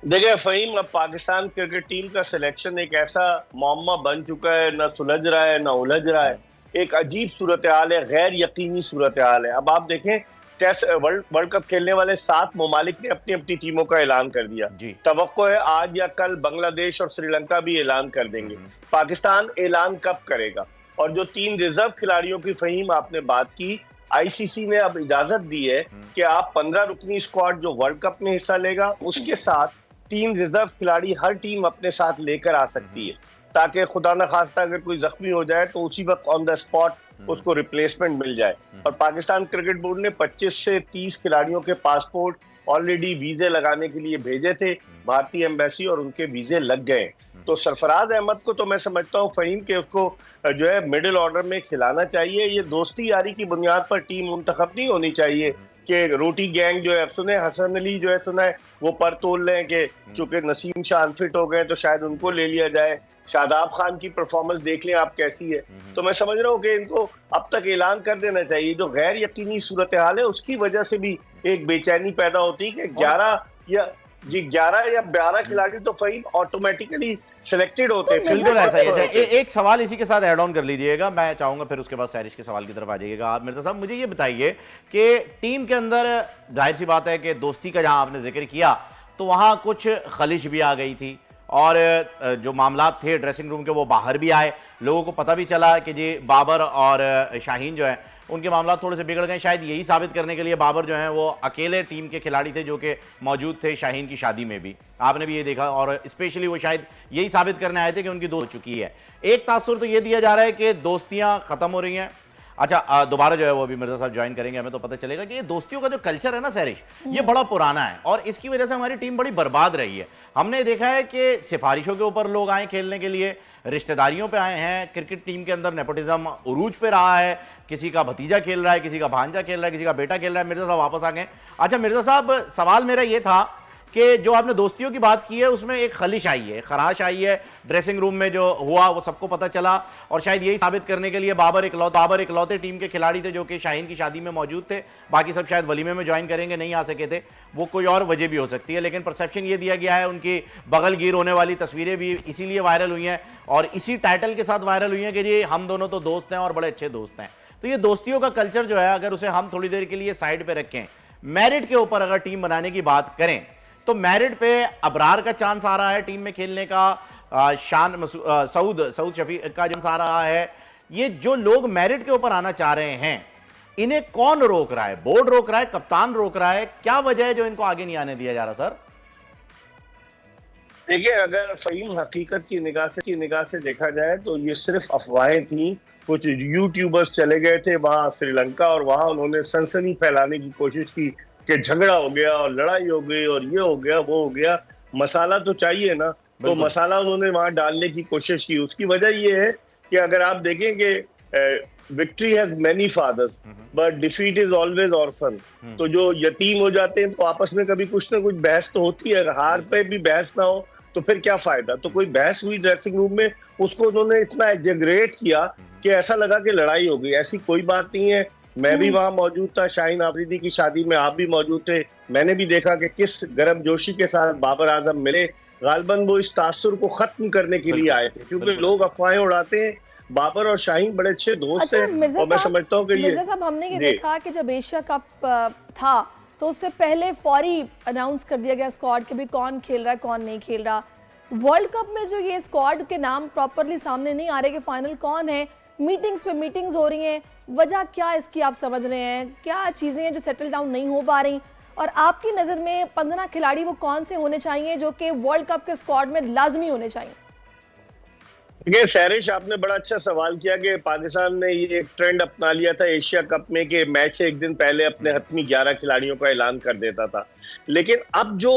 देखिए फ़हीम, अब पाकिस्तान क्रिकेट टीम का सिलेक्शन एक ऐसा मामला बन चुका है, ना सुलझ रहा है ना उलझ रहा है। एक अजीब सूरत हाल है, गैर यकीनी सूरत हाल है। अब आप देखें, टेस्ट वर्ल्ड कप खेलने वाले 7 ममालिक ने अपनी अपनी टीमों का ऐलान कर दिया। तवक्को है आज या कल बांग्लादेश और श्रीलंका भी ऐलान कर देंगे। पाकिस्तान ऐलान कब करेगा? और जो 3 रिजर्व खिलाड़ियों की फ़हीम आपने बात की, आईसीसी ने अब इजाजत दी है कि आप 15 रुकनी स्क्वाड जो वर्ल्ड कप में हिस्सा लेगा, उसके साथ 3 रिजर्व खिलाड़ी हर टीम अपने साथ लेकर आ सकती है, ताकि खुदा न खास्ता अगर कोई जख्मी हो जाए तो उसी वक्त ऑन द स्पॉट उसको रिप्लेसमेंट मिल जाए। और पाकिस्तान क्रिकेट बोर्ड ने 25 से 30 खिलाड़ियों के पासपोर्ट ऑलरेडी वीजे लगाने के लिए भेजे थे भारतीय एम्बेसी, और उनके वीजे लग गए। तो सरफराज अहमद को तो मैं समझता हूँ फ़हीम के उसको जो है मिडिल ऑर्डर में खिलाना चाहिए। ये दोस्ती यारी की बुनियाद पर टीम मुंतखब नहीं होनी चाहिए कि रोटी गैंग जो है, सुने हसन अली जो है सुना है वो पर तोल रहे हैं कि चूंकि नसीम शाह अनफिट हो गए तो शायद उनको ले लिया जाए। शादाब खान की परफॉर्मेंस देख लें आप कैसी है। तो मैं समझ रहा हूँ कि इनको अब तक ऐलान कर देना चाहिए। जो गैर यकीनी सूरत हाल है उसकी वजह से भी एक बेचैनी पैदा होती है कि 11 या 12 खिलाड़ी तो फ़हीम ऑटोमेटिकली सिलेक्टेड होते हैं। बिल्कुल ऐसा ही है। एक सवाल इसी के साथ ऐड ऑन कर लीजिएगा, मैं चाहूंगा फिर उसके बाद सैरिश के सवाल की तरफ आ जाइएगा। आप मिर्ज़ा साहब मुझे ये बताइए कि टीम के अंदर जाहिर सी बात है कि दोस्ती का जहां आपने जिक्र किया तो वहां कुछ खलिश भी आ गई थी, और जो मामला थे ड्रेसिंग रूम के वो बाहर भी आए। लोगों को पता भी चला कि जी बाबर और शाहीन जो है उनके मामला थोड़े से बिगड़ गए। शायद यही साबित करने के लिए बाबर जो हैं वो अकेले टीम के खिलाड़ी थे जो कि मौजूद थे शाहीन की शादी में भी, आपने भी ये देखा, और स्पेशली वो शायद यही साबित करने आए थे कि उनकी दोस्त हो चुकी है। एक तासुर तो ये दिया जा रहा है कि दोस्तियां खत्म हो रही हैं। अच्छा, दोबारा जो है वो अभी मिर्ज़ा साहब ज्वाइन करेंगे, हमें तो पता चलेगा कि ये दोस्तियों का जो कल्चर है ना सैरिश, ये बड़ा पुराना है, और इसकी वजह से हमारी टीम बड़ी बर्बाद रही है। हमने देखा है कि सिफारिशों के ऊपर लोग आए खेलने के लिए, रिश्तेदारियों पे आए हैं। क्रिकेट टीम के अंदर नेपोटिज्म उरूज पे रहा है, किसी का भतीजा खेल रहा है, किसी का भांजा खेल रहा है, किसी का बेटा खेल रहा है। मिर्ज़ा साहब वापस आ गए। अच्छा मिर्ज़ा साहब, सवाल मेरा ये था कि जो आपने दोस्तियों की बात की है उसमें एक खलिश आई है, खराश आई है ड्रेसिंग रूम में, जो हुआ वो सबको पता चला, और शायद यही साबित करने के लिए बाबर इकलौते टीम के खिलाड़ी थे जो कि शाहीन की शादी में मौजूद थे। बाकी सब शायद वलीमे में ज्वाइन करेंगे, नहीं आ सके थे, वो कोई और वजह भी हो सकती है। लेकिन परसेप्शन ये दिया गया है, उनकी बगलगीर होने वाली तस्वीरें भी इसीलिए वायरल हुई हैं और इसी टाइटल के साथ वायरल हुई हैं कि जी हम दोनों तो दोस्त हैं और बड़े अच्छे दोस्त हैं। तो ये दोस्तियों का कल्चर जो है, अगर उसे हम थोड़ी देर के लिए साइड पे रखें, मेरिट के ऊपर अगर टीम बनाने की बात करें तो मेरिट पे अबरार का चांस आ रहा है टीम में खेलने का, सऊद शफीक का चांस आ रहा है। ये जो लोग मेरिट के ऊपर आना चाह रहे हैं, इन्हें कौन रोक रहा है? बोर्ड रोक रहा है, कप्तान रोक रहा है? क्या वजह है जो इनको आगे नहीं आने दिया जा रहा? सर देखिए, अगर फ़हीम हकीकत की निगाह से देखा जाए तो ये सिर्फ अफवाहें थी। कुछ यूट्यूबर्स चले गए थे वहां श्रीलंका, और वहां उन्होंने सनसनी फैलाने की कोशिश की कि झगड़ा हो गया और लड़ाई हो गई और ये हो गया वो हो गया। मसाला तो चाहिए ना, तो मसाला उन्होंने वहां डालने की कोशिश की। उसकी वजह ये है कि अगर आप देखें कि victory has many fathers but defeat is always orphan. तो जो यतीम हो जाते हैं तो आपस में कभी कुछ ना कुछ बहस तो होती है। अगर हार पे भी बहस ना हो तो फिर क्या फायदा? तो कोई बहस हुई ड्रेसिंग रूम में, उसको उन्होंने इतना एग्जैगरेट किया कि ऐसा लगा कि लड़ाई हो गई। ऐसी कोई बात नहीं है। मैं भी वहां मौजूद था, शाहीन आफरीदी की शादी में आप भी मौजूद थे। मैंने भी देखा कि किस गर्मजोशी के साथ बाबर आजम मिले। गालबन वो इस तासुर को खत्म करने के लिए आए थे, क्योंकि लोग अफवाहें उड़ाते हैं। बाबर और शाहीन बड़े अच्छे दोस्त हैं, और मैं समझता हूँ कि ये मिर्जा साहब, हमने ये देखा कि जब एशिया कप था तो उससे पहले फौरी अनाउंस कर दिया गया स्क्वाड कि भी कौन खेल रहा है कौन नहीं खेल रहा। वर्ल्ड कप में जो ये स्क्वाड के नाम प्रॉपरली सामने नहीं आ रहे कि फाइनल कौन है, मीटिंग्स पे मीटिंग्स हो रही हैं, वजह क्या इसकी आप समझ रहे हैं? क्या चीज़ें हैं जो सेटल डाउन नहीं हो पा रही? और आपकी नज़र में 15 खिलाड़ी वो कौन से होने चाहिए जो कि वर्ल्ड कप के स्क्वाड में लाजमी होने चाहिए? देखिए सैरिश, आपने बड़ा अच्छा सवाल किया कि पाकिस्तान ने ये एक ट्रेंड अपना लिया था एशिया कप में कि मैच से एक दिन पहले अपने हतमी 11 खिलाड़ियों का ऐलान कर देता था। लेकिन अब जो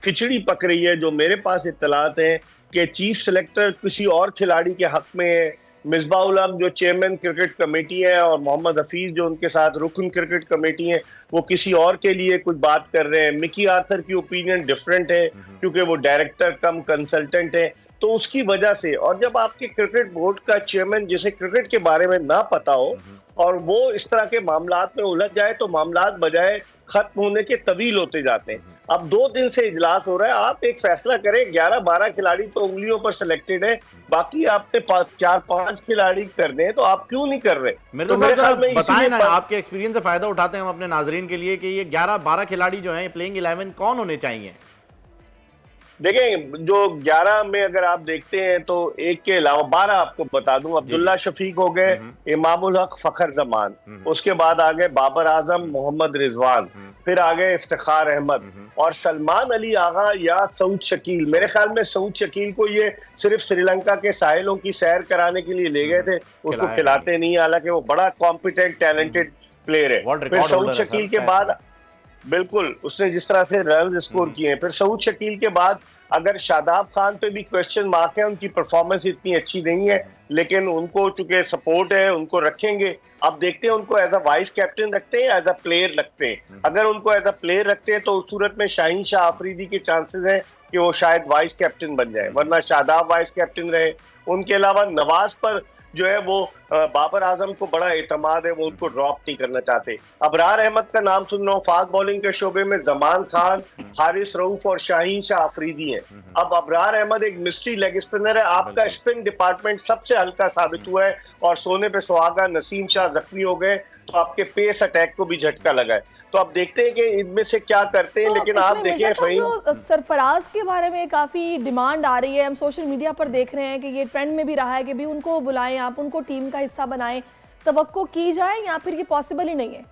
खिचड़ी पक रही है, जो मेरे पास इत्तलात हैं कि चीफ सेलेक्टर किसी और खिलाड़ी के हक में है। मिसबाह उल हक जो चेयरमैन क्रिकेट कमेटी है और मोहम्मद हफीज जो उनके साथ रुकन क्रिकेट कमेटी है, वो किसी और के लिए कुछ बात कर रहे हैं। मिकी आर्थर की ओपिनियन डिफरेंट है क्योंकि वो डायरेक्टर कम कंसल्टेंट है, तो उसकी वजह से। और जब आपके क्रिकेट बोर्ड का चेयरमैन जिसे क्रिकेट के बारे में ना पता हो और वो इस तरह के मामलात में उलझ जाए, तो मामलात बजाय खत्म होने के तवील होते जाते हैं। अब 2 दिन से इजलास हो रहा है, आप एक फैसला करें। 11-12 खिलाड़ी तो उंगलियों पर सिलेक्टेड है, बाकी आपने 4-5 खिलाड़ी कर दें, तो आप क्यों नहीं कर रहे? तो मेरे ख्याल में बताएं ना, आपके एक्सपीरियंस से फायदा उठाते हैं हम अपने नाजरीन के लिए कि ये 11-12 खिलाड़ी जो हैं प्लेइंग 11 कौन होने चाहिए? देखें, जो 11 में अगर आप देखते हैं तो एक के अलावा 12 आपको बता दूं। अब्दुल्ला शफीक हो गए, इमामुल हक, फखर जमान, उसके बाद आ गए बाबर आजम, मोहम्मद रिजवान, फिर आ गए इफ्तिखार अहमद और सलमान अली आगा या सऊद शकील। मेरे ख्याल में सऊद शकील को ये सिर्फ श्रीलंका के साहिलों की सैर कराने के लिए ले गए थे, उसको खिलाते नहीं, हालांकि वो बड़ा कॉम्पिटेंट टैलेंटेड प्लेयर है। फिर सऊद शकील के बाद बिल्कुल उसने जिस तरह से रन स्कोर किए हैं, फिर सऊद शकील के बाद अगर शादाब खान पे भी क्वेश्चन मार्क है, उनकी परफॉर्मेंस इतनी अच्छी नहीं है, लेकिन उनको चूंकि सपोर्ट है उनको रखेंगे। अब देखते हैं उनको एज अ वाइस कैप्टन रखते हैं, एज अ प्लेयर रखते हैं। अगर उनको एज अ प्लेयर रखते हैं तो उस सूरत में शाहीन शाह आफरीदी के चांसेस हैं कि वो शायद वाइस कैप्टन बन जाए, वरना शादाब वाइस कैप्टन रहे। उनके अलावा नवाज पर जो है वो बाबर आजम को बड़ा एतमाद है, वो उनको ड्रॉप नहीं करना चाहते। अबरार अहमद का नाम सुन रहा हूँ, फास्ट बॉलिंग के शोबे में जमान खान, हारिस रऊफ और शाहीन शाह आफरीदी हैं। अब अबरार अहमद एक मिस्ट्री लेग स्पिनर है, आपका स्पिन डिपार्टमेंट सबसे हल्का साबित हुआ है और सोने पे सुहागा। नसीम शाह जख्मी हो गए तो आपके पेस अटैक को भी झटका लगा है। तो आप देखते हैं कि इनमें से क्या करते हैं। तो लेकिन आप देखिए सरफराज के बारे में काफी डिमांड आ रही है, हम सोशल मीडिया पर देख रहे हैं कि ये ट्रेंड में भी रहा है कि भी उनको बुलाएं, आप उनको टीम का हिस्सा बनाएं, तवक्को की जाए या फिर ये पॉसिबल ही नहीं है?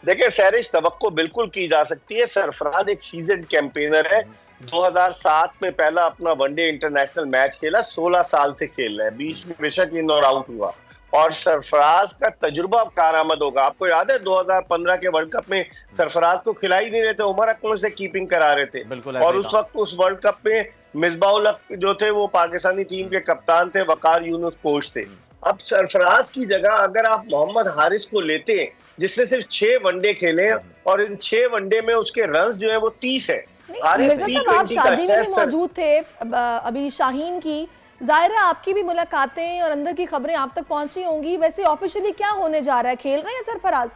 देखिए सैरिश, तवक्को बिल्कुल की जा सकती है। सरफराज एक सीजन कैंपेनर है, 2007 में पहला अपना वनडे इंटरनेशनल मैच खेला, 16 साल से खेल रहा है, बीच में बेशक इन और आउट हुआ और सरफराज का तजुर्बा कारआमद होगा। आपको याद है 2015 के वर्ल्ड कप में सरफराज को खिला ही नहीं रहे थे, उमर अकमल से कीपिंग करा रहे थे और उस वक्त उस वर्ल्ड कप में मिसबाह उल हक जो थे वो पाकिस्तानी टीम के कप्तान थे, वकार यूनुस कोच थे। अब सरफराज की जगह अगर आप मोहम्मद हारिस को लेते हैं जिसने सिर्फ 6 वनडे खेले और इन 6 वनडे में उसके रन्स जो है वो 30 है। हारिस आप शादी में मौजूद थे अभी शाहीन की, जाहिर है आपकी भी मुलाकातें और अंदर की खबरें आप तक पहुंची होंगी। वैसे ऑफिशियली क्या होने जा रहा है, खेल रहे हैं सरफराज?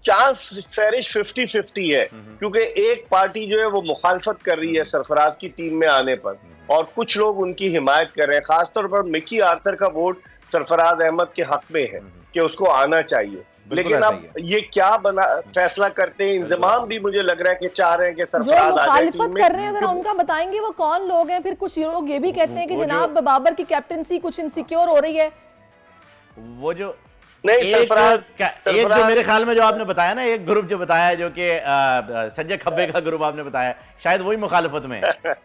चांस सैरिश 50-50 है, क्योंकि एक पार्टी जो है वो मुखालफत कर रही है सरफराज की टीम में आने पर और कुछ लोग उनकी हिमायत कर रहे हैं। खासतौर पर मिकी आर्थर का वोट सरफराज अहमद के हक में है कि उसको आना चाहिए। लेकिन अब ये क्या फैसला करते हैं, इंतजाम भी मुझे लग रहा है कि चाह रहे हैं कि सरफराज आ जाए टीम में। कर रहे हैं, जरा उनका बताएंगे वो कौन लोग हैं? फिर कुछ लोग ये भी कहते हैं कि जनाब बाबर की कैप्टनसी कुछ इनसिक्योर हो रही है। वो जो एक जो मेरे ख्याल में जो आपने बताया ना, एक ग्रुप जो बताया है जो कि संजय खब्बे का ग्रुप आपने बताया, शायद वही मुखालफत में है।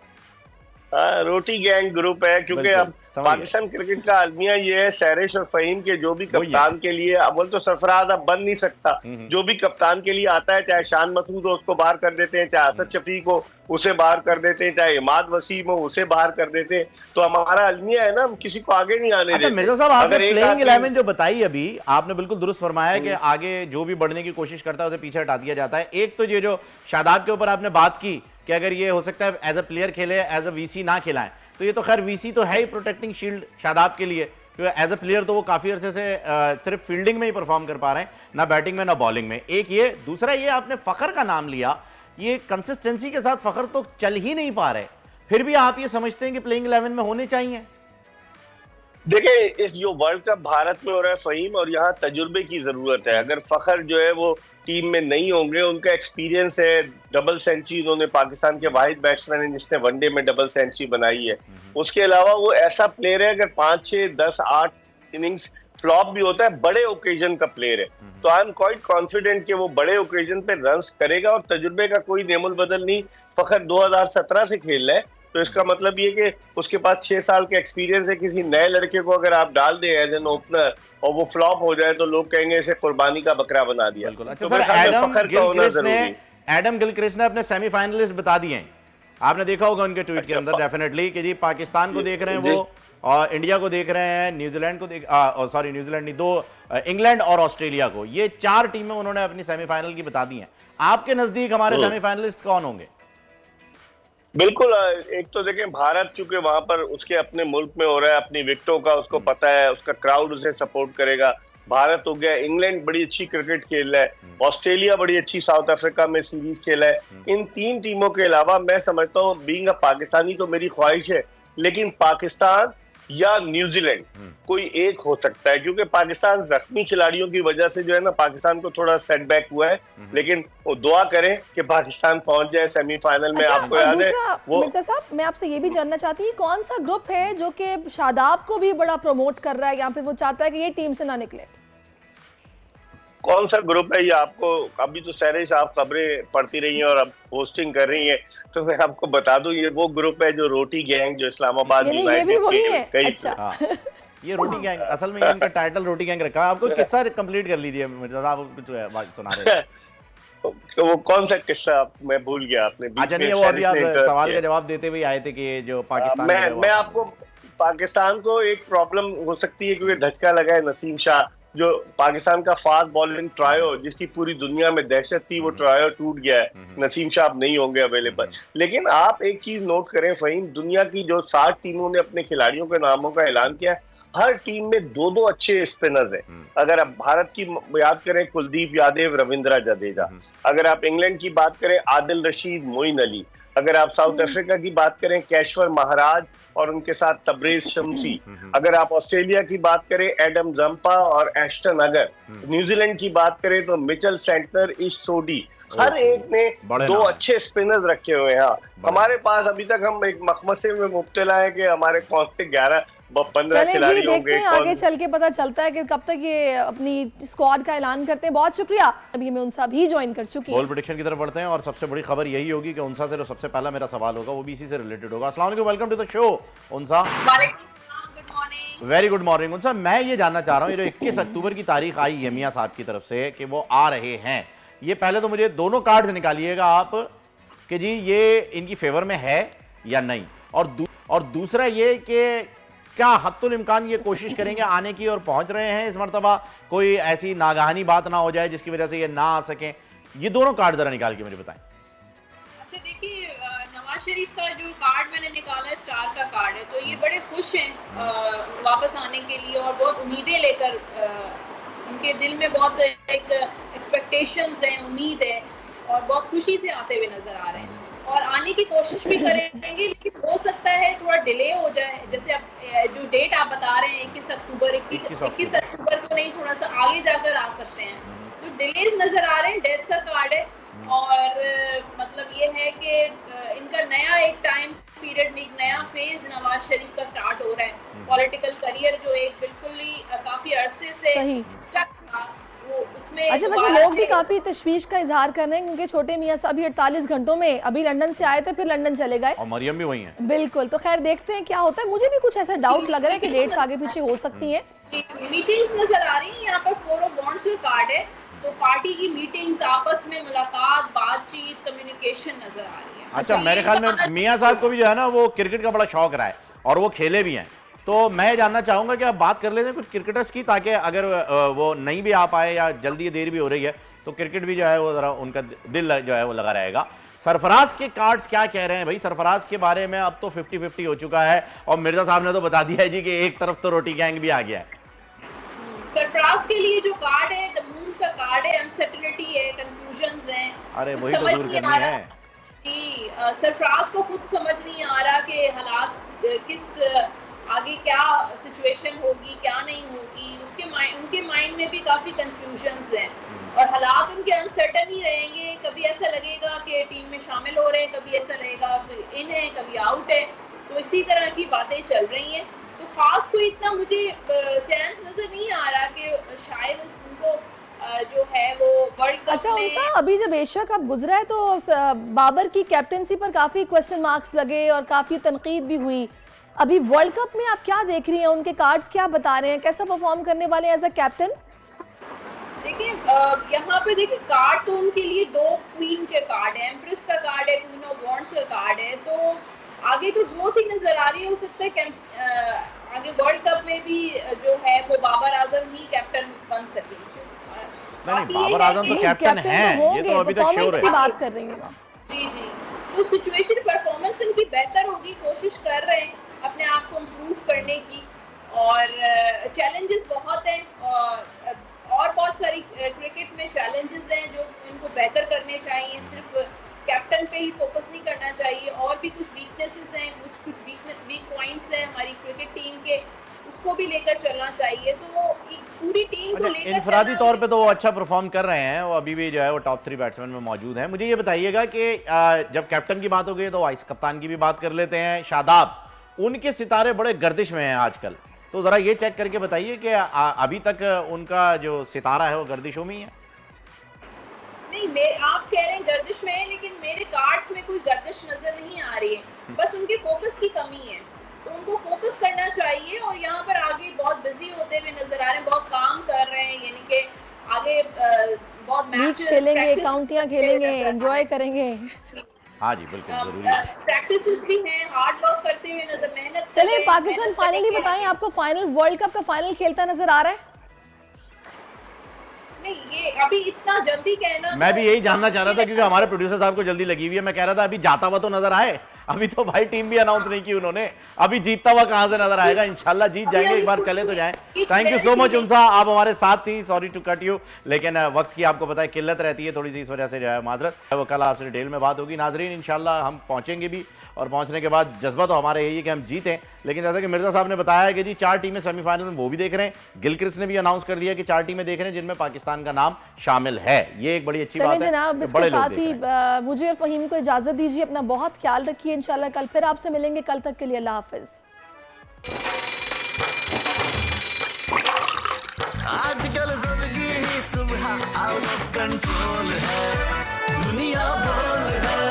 रोटी गैंग ग्रुप है, क्योंकि अब पाकिस्तान क्रिकेट का अलमिया ये है सैरिश और फहीम के जो भी कप्तान के लिए, अब तो सरफराज अब बन नहीं सकता, जो भी कप्तान के लिए आता है, चाहे शान मसूद हो उसको बाहर कर देते हैं, चाहे असद शफीक हो उसे बाहर कर देते हैं, चाहे इमाद वसीम हो उसे बाहर कर देते हैं। तो हमारा अलमिया है ना, हम किसी को आगे नहीं आने देते। मिर्जा साहब, आपने प्लेइंग 11 जो बताई अभी, आपने बिल्कुल दुरुस्त फरमाया है कि आगे जो भी बढ़ने की कोशिश करता है उसे पीछे हटा दिया जाता है। एक तो ये जो शादाब के ऊपर आपने बात की कि अगर ये हो सकता है एज अ प्लेयर खेले, एज अ वीसी ना खिलाएं, तो ये तो खैर वीसी तो है ही प्रोटेक्टिंग शील्ड शादाब के लिए, क्योंकि एज ए प्लेयर तो वो काफ़ी अरसे से सिर्फ फील्डिंग में ही परफॉर्म कर पा रहे हैं, ना बैटिंग में ना बॉलिंग में। एक ये, दूसरा ये आपने फ़खर का नाम लिया, ये कंसिस्टेंसी के साथ फ़खर तो चल ही नहीं पा रहे, फिर भी आप ये समझते हैं कि प्लेइंग 11 में होने चाहिए? देखिए, इस जो वर्ल्ड कप भारत में हो रहा है फ़हीम, और यहाँ तजुर्बे की जरूरत है। अगर फ़खर जो है वो टीम में नहीं होंगे, उनका एक्सपीरियंस है, डबल सेंचुरी उन्होंने, पाकिस्तान के वाहिद बैट्समैन हैं जिसने वनडे में डबल सेंचुरी बनाई है। उसके अलावा वो ऐसा प्लेयर है, अगर 5, 6, 10, 8 इनिंग्स फ्लॉप भी होता है, बड़े ओकेजन का प्लेयर है। तो आई एम क्वाइट कॉन्फिडेंट कि वो बड़े ओकेजन पे रन्स करेगा, और तजुर्बे का कोई नेमुल बदल नहीं। फ़खर 2017 से खेल रहा है, तो इसका मतलब ये कि उसके पास 6 साल का एक्सपीरियंस है। किसी नए लड़के को अगर आप डाल दें एज एन ओपनर और वो फ्लॉप हो जाए, तो लोग कहेंगे इसे कुर्बानी का बकरा बना दिया। अच्छा तो सर, एडम गिलक्रिस्ट ने अपने सेमीफाइनलिस्ट बता दिए हैं, आपने देखा होगा उनके ट्वीट के अंदर डेफिनेटली, कि जी पाकिस्तान को देख रहे हैं वो, और इंडिया को देख रहे हैं, न्यूजीलैंड को सॉरी न्यूजीलैंड नहीं, 2 इंग्लैंड और ऑस्ट्रेलिया को, ये 4 टीमें उन्होंने अपनी सेमीफाइनल की बता दी हैं। आपके नजदीक हमारे सेमीफाइनलिस्ट कौन होंगे? बिल्कुल, एक तो देखें, भारत चूंकि वहां पर उसके अपने मुल्क में हो रहा है, अपनी विकेटों का उसको पता है, उसका क्राउड उसे सपोर्ट करेगा। भारत हो गया, इंग्लैंड बड़ी अच्छी क्रिकेट खेल रहा है, ऑस्ट्रेलिया बड़ी अच्छी साउथ अफ्रीका में सीरीज खेला है। इन 3 टीमों के अलावा मैं समझता हूँ, बीइंग अ पाकिस्तानी तो मेरी ख्वाहिश है, लेकिन पाकिस्तान या न्यूजीलैंड कोई एक हो सकता है, क्योंकि पाकिस्तान जख्मी खिलाड़ियों की वजह से जो है ना, पाकिस्तान को थोड़ा सेटबैक हुआ है। लेकिन वो दुआ करें कि पाकिस्तान पहुंच जाए सेमीफाइनल में। आपको याद है वो, मिर्जा साहब, मैं आपसे ये भी जानना चाहती हूँ, कौन सा ग्रुप है जो कि शादाब को भी बड़ा प्रमोट कर रहा है, या फिर वो चाहता है कि ये टीम से ना निकले? कौन सा ग्रुप है ये आपको, अभी तो सहरिश आप खबरें पढ़ती रही हैं और अब होस्टिंग कर रही हैं, तो मैं आपको बता दूं, ये वो ग्रुप है जो रोटी गैंग, जो इस्लामाबाद ये भी वही है। अच्छा। ये रोटी गैंग, असल में इनका टाइटल रोटी गैंग रखा है। आपको किस्सा कंप्लीट कर लीजिए मिर्जा साहब, कुछ सुना रहे हैं। तो वो कौन सा किस्सा मैं भूल गया, आपने अच्छा नहीं, वो अभी आप सवाल का जवाब देते हुए आए थे कि जो पाकिस्तान, मैं आपको पाकिस्तान को एक प्रॉब्लम हो सकती है, क्योंकि धचका लगा है नसीम शाह, जो पाकिस्तान का फास्ट बॉलिंग ट्रायो, जिसकी पूरी दुनिया में दहशत थी, वो ट्रायो टूट गया है। नसीम शाह नहीं होंगे अवेलेबल। लेकिन आप एक चीज नोट करें फ़हीम, दुनिया की जो 60 टीमों ने अपने खिलाड़ियों के नामों का ऐलान किया है, हर टीम में 2-2 अच्छे स्पिनर्स हैं। अगर आप भारत की याद करें, कुलदीप यादव, रविंद्र जडेजा। अगर आप इंग्लैंड की बात करें, आदिल रशीद, मोइन अली। अगर आप साउथ अफ्रीका की बात करें, कैशवर महाराज और उनके साथ तबरेज शम्सी। अगर आप ऑस्ट्रेलिया की बात करें, एडम जंपा और एस्टन अगर। न्यूजीलैंड की बात करें तो मिचेल सेंटर, इश सोडी। हर एक ने 2 अच्छे स्पिनर्स रखे हुए हैं। हमारे पास अभी तक हम एक मखमसे में मुब्तला है कि हमारे कौन से 11-15 खिलाड़ी होंगे। आगे चल के पता चलता है कि कब तक ये अपनी स्क्वाड का ऐलान करते हैं। बहुत शुक्रिया। अभी मैं उनसा भी ज्वाइन कर चुकी हूं। बॉल प्रेडिक्शन की तरफ बढ़ते हैं, और सबसे बड़ी खबर यही होगी कि उनसा से जो सबसे पहला मेरा सवाल होगा वो भी इसी से रिलेटेड होगा। अस्सलाम वालेकुम, welcome to the show Unsa. Very good morning Unsa. मैं ये जानना चाह रहा हूँ, ये जो 21 अक्टूबर की तारीख आई है मियां साहब की तरफ से कि वो आ रहे हैं, ये पहले तो मुझे दोनों कार्ड्स निकालिएगा आप कि जी ये इनकी फेवर में है या नहीं, और दूसरा ये कि क्या हत्तुल इम्कान ये कोशिश करेंगे आने की और पहुंच रहे हैं इस मरतबा, कोई ऐसी नागहानी बात ना हो जाए जिसकी वजह से ये ना आ सकें। ये दोनों कार्ड जरा निकाल के मुझे बताएं। अच्छा देखिए, नवाज शरीफ का जो कार्ड मैंने निकाला है, स्टार का कार्ड है, तो ये बड़े खुश हैं वापस आने के लिए और बहुत उम्मीदें लेकर, उनके दिल में बहुत एक एक्सपेक्टेशंस हैं, उम्मीद है, और बहुत खुशी से आते हुए नजर आ रहे हैं और आने की कोशिश भी करेंगे। लेकिन हो सकता है थोड़ा डिले हो जाए, जैसे अब जो डेट आप बता रहे हैं 21 अक्टूबर, 21 अक्टूबर को नहीं, थोड़ा सा आगे जाकर आ सकते हैं। तो डिलेज नजर आ रहे हैं। डेथ का कार्ड है, और मतलब ये है कि इनका नया एक टाइम पीरियड, एक नया फेज नवाज शरीफ का स्टार्ट हो रहा है। पॉलिटिकल करियर जो एक बिल्कुल ही काफी अरसे से अच्छा, वैसे लोग भी काफी तशवीश का इजहार कर रहे हैं, क्योंकि छोटे मियां साहब अभी 48 घंटों में अभी लंदन से आए थे, फिर लंदन चले गए, और मरियम भी वही है। बिल्कुल। तो खैर देखते हैं क्या होता है। मुझे भी कुछ ऐसा डाउट लग रहा है कि डेट्स आगे पीछे हो सकती हैं। मीटिंग्स नजर आ रही हैं। यहाँ पर 4 ऑफ वांड्स का कार्ड है, तो पार्टी की मीटिंग्स, आपस में मुलाकात, बातचीत, कम्युनिकेशन नजर आ रही है। अच्छा, मेरे ख्याल में मियां साहब को भी जो है ना वो क्रिकेट का बड़ा शौक रहा है और वो खेले भी हैं, तो मैं जानना चाहूंगा कि आप बात कर लेते हैं कुछ क्रिकेटर्स की, ताकि अगर वो नहीं भी आ पाए या जल्दी देर भी हो रही है तो क्रिकेट भी जो है वो ज़रा उनका दिल जो है वो लगा रहेगा। सरफराज के कार्ड्स क्या कह रहे हैं भाई? सरफराज के बारे में अब तो 50-50 हो चुका है और मिर्जा साहब ने तो बता दिया है जी कि एक तरफ तो रोटी गैंग भी आ गया है। सरफराज के लिए जो कार्ड है, द मून का कार्ड है, अनसर्टेनिटी है, कंफ्यूजन्स हैं। अरे वही तो दूर करनी है कि सरफराज को खुद समझ नहीं आ रहा कि हालात किस आगे क्या सिचुएशन होगी, क्या नहीं होगी। उनके माइंड में भी काफी कंफ्यूजन्स हैं और हालात उनके अनसर्टन ही रहेंगे। कभी ऐसा लगेगा कि टीम में शामिल हो रहे हैं, कभी ऐसा लगेगा इन है, कभी आउट है। तो इसी तरह की बातें चल रही हैं। तो खास कोई इतना मुझे चांस नजर नहीं आ रहा कि शायद उनको जो है वो वर्ल्ड कप अच्छा में। उनसा, अभी जब एशिया कप गुजरा है तो बाबर की कैप्टनसी पर काफी क्वेश्चन मार्क्स लगे और काफी तनकीद भी हुई। अभी वर्ल्ड कप में आप क्या देख रही हैं? उनके कार्ड्स क्या बता रहे हैं? कैसा परफॉर्म करने वाले हैं एज अ कैप्टन? देखिए यहाँ पे देखिए कार्ड तो उनके लिए 2 क्वीन के कार्ड है, एम्प्रेस का कार्ड है, क्वीन ऑफ वॉन्ड्स का कार्ड है। तो आगे तो ग्रोथ ही नजर आ रही है। हो सकता है आगे वर्ल्ड कप में भी जो है वो बाबर आजम ही कैप्टन बन सके। नहीं, बाबर आजम तो कैप्टन हैं, ये तो अभी तक श्योर है। की बात कर रही हैं जी। तो सिचुएशन परफॉर्मेंस इनकी बेहतर होगी, कोशिश कर रहे हैं अपने आप को इम्प्रूव करने की और चैलेंजेस बहुत हैं और बहुत सारी क्रिकेट में चैलेंजेस हैं जो इनको बेहतर करने चाहिए। सिर्फ कैप्टन पे ही फोकस नहीं करना चाहिए, और भी कुछ वीकनेसेस हैं, कुछ वीक पॉइंट्स हैं हमारी क्रिकेट टीम के, उसको भी लेकर चलना चाहिए। तो पूरी टीम को लेकर इनफरादी तौर पे तो वो अच्छा परफॉर्म कर रहे हैं, वो अभी भी जो है वो टॉप 3 बैट्समैन में मौजूद हैं। मुझे ये बताइएगा कि जब कैप्टन की बात हो गई तो वाइस कप्तान की भी बात कर लेते हैं। शादाब, उनके सितारे बड़े गर्दिश में हैं आजकल, तो जरा ये चेक करके बताइए कि अभी तक उनका जो सितारा है वो गर्दिशों में ही है? नहीं, आप कह रहे हैं गर्दिश में है, लेकिन मेरे कार्ड्स में कोई गर्दिश नजर नहीं आ रही है। बस उनके फोकस की कमी है, तो उनको फोकस करना चाहिए। और यहाँ पर आगे बहुत बिजी होते हुए नजर आ रहे हैं, बहुत काम कर रहे हैं, यानी कि आगे बहुत मैचेस खेलेंगे, काउंटियां खेलेंगे, एंजॉय करेंगे। हाँ जी, बिल्कुल जरूरी है। प्रैक्टिसेस भी हैं, हार्ड वर्क करते हुए नजर, मेहनत। चलिए पाकिस्तान फाइनली बताएं, आपको फाइनल वर्ल्ड कप का फाइनल खेलता नजर आ रहा है? नहीं, ये अभी इतना जल्दी कहना, मैं भी यही जानना चाह रहा था क्योंकि हमारे प्रोड्यूसर साहब को जल्दी लगी हुई है। मैं कह रहा था अभी जाता हुआ तो नजर आए, अभी तो भाई टीम भी अनाउंस नहीं की उन्होंने, अभी जीतता हुआ कहां से नजर आएगा? इंशाल्लाह जीत जाएंगे, एक बार चले तो जाएं। थैंक यू सो मच उनसा, आप हमारे साथ थी। सॉरी टू कट यू, लेकिन वक्त की आपको पता है किल्लत रहती है थोड़ी सी, इस वजह से जो है माजरत। वो कल आपसे डिटेल में बात होगी। नाजरीन, इंशाल्लाह हम पहुंचेंगे भी, और पहुंचने के बाद जज्बा तो हमारा यही है कि हम जीतें। लेकिन जैसा कि मिर्जा साहब ने बताया कि जी 4 टीमें सेमीफाइनल में वो भी देख रहे हैं। गिलक्रिस्ट ने भी अनाउंस कर दिया कि 4 टीमें देख रहे हैं जिनमें पाकिस्तान का नाम शामिल है। ये एक बड़ी अच्छी बात है। जनाब, इसके साथ ही मुझे और फहीम को इजाजत दीजिए। अपना बहुत ख्याल रखिए। इंशाल्लाह कल फिर आपसे मिलेंगे। कल तक के लिए अल्लाह हाफिज। आजकल जिंदगी ही सुबह आउट ऑफ कंट्रोल है, दुनिया बोल है,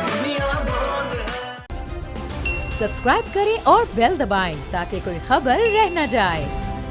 दुनिया बोल है। सब्सक्राइब करें और बेल दबाएं ताकि कोई खबर रह न जाए।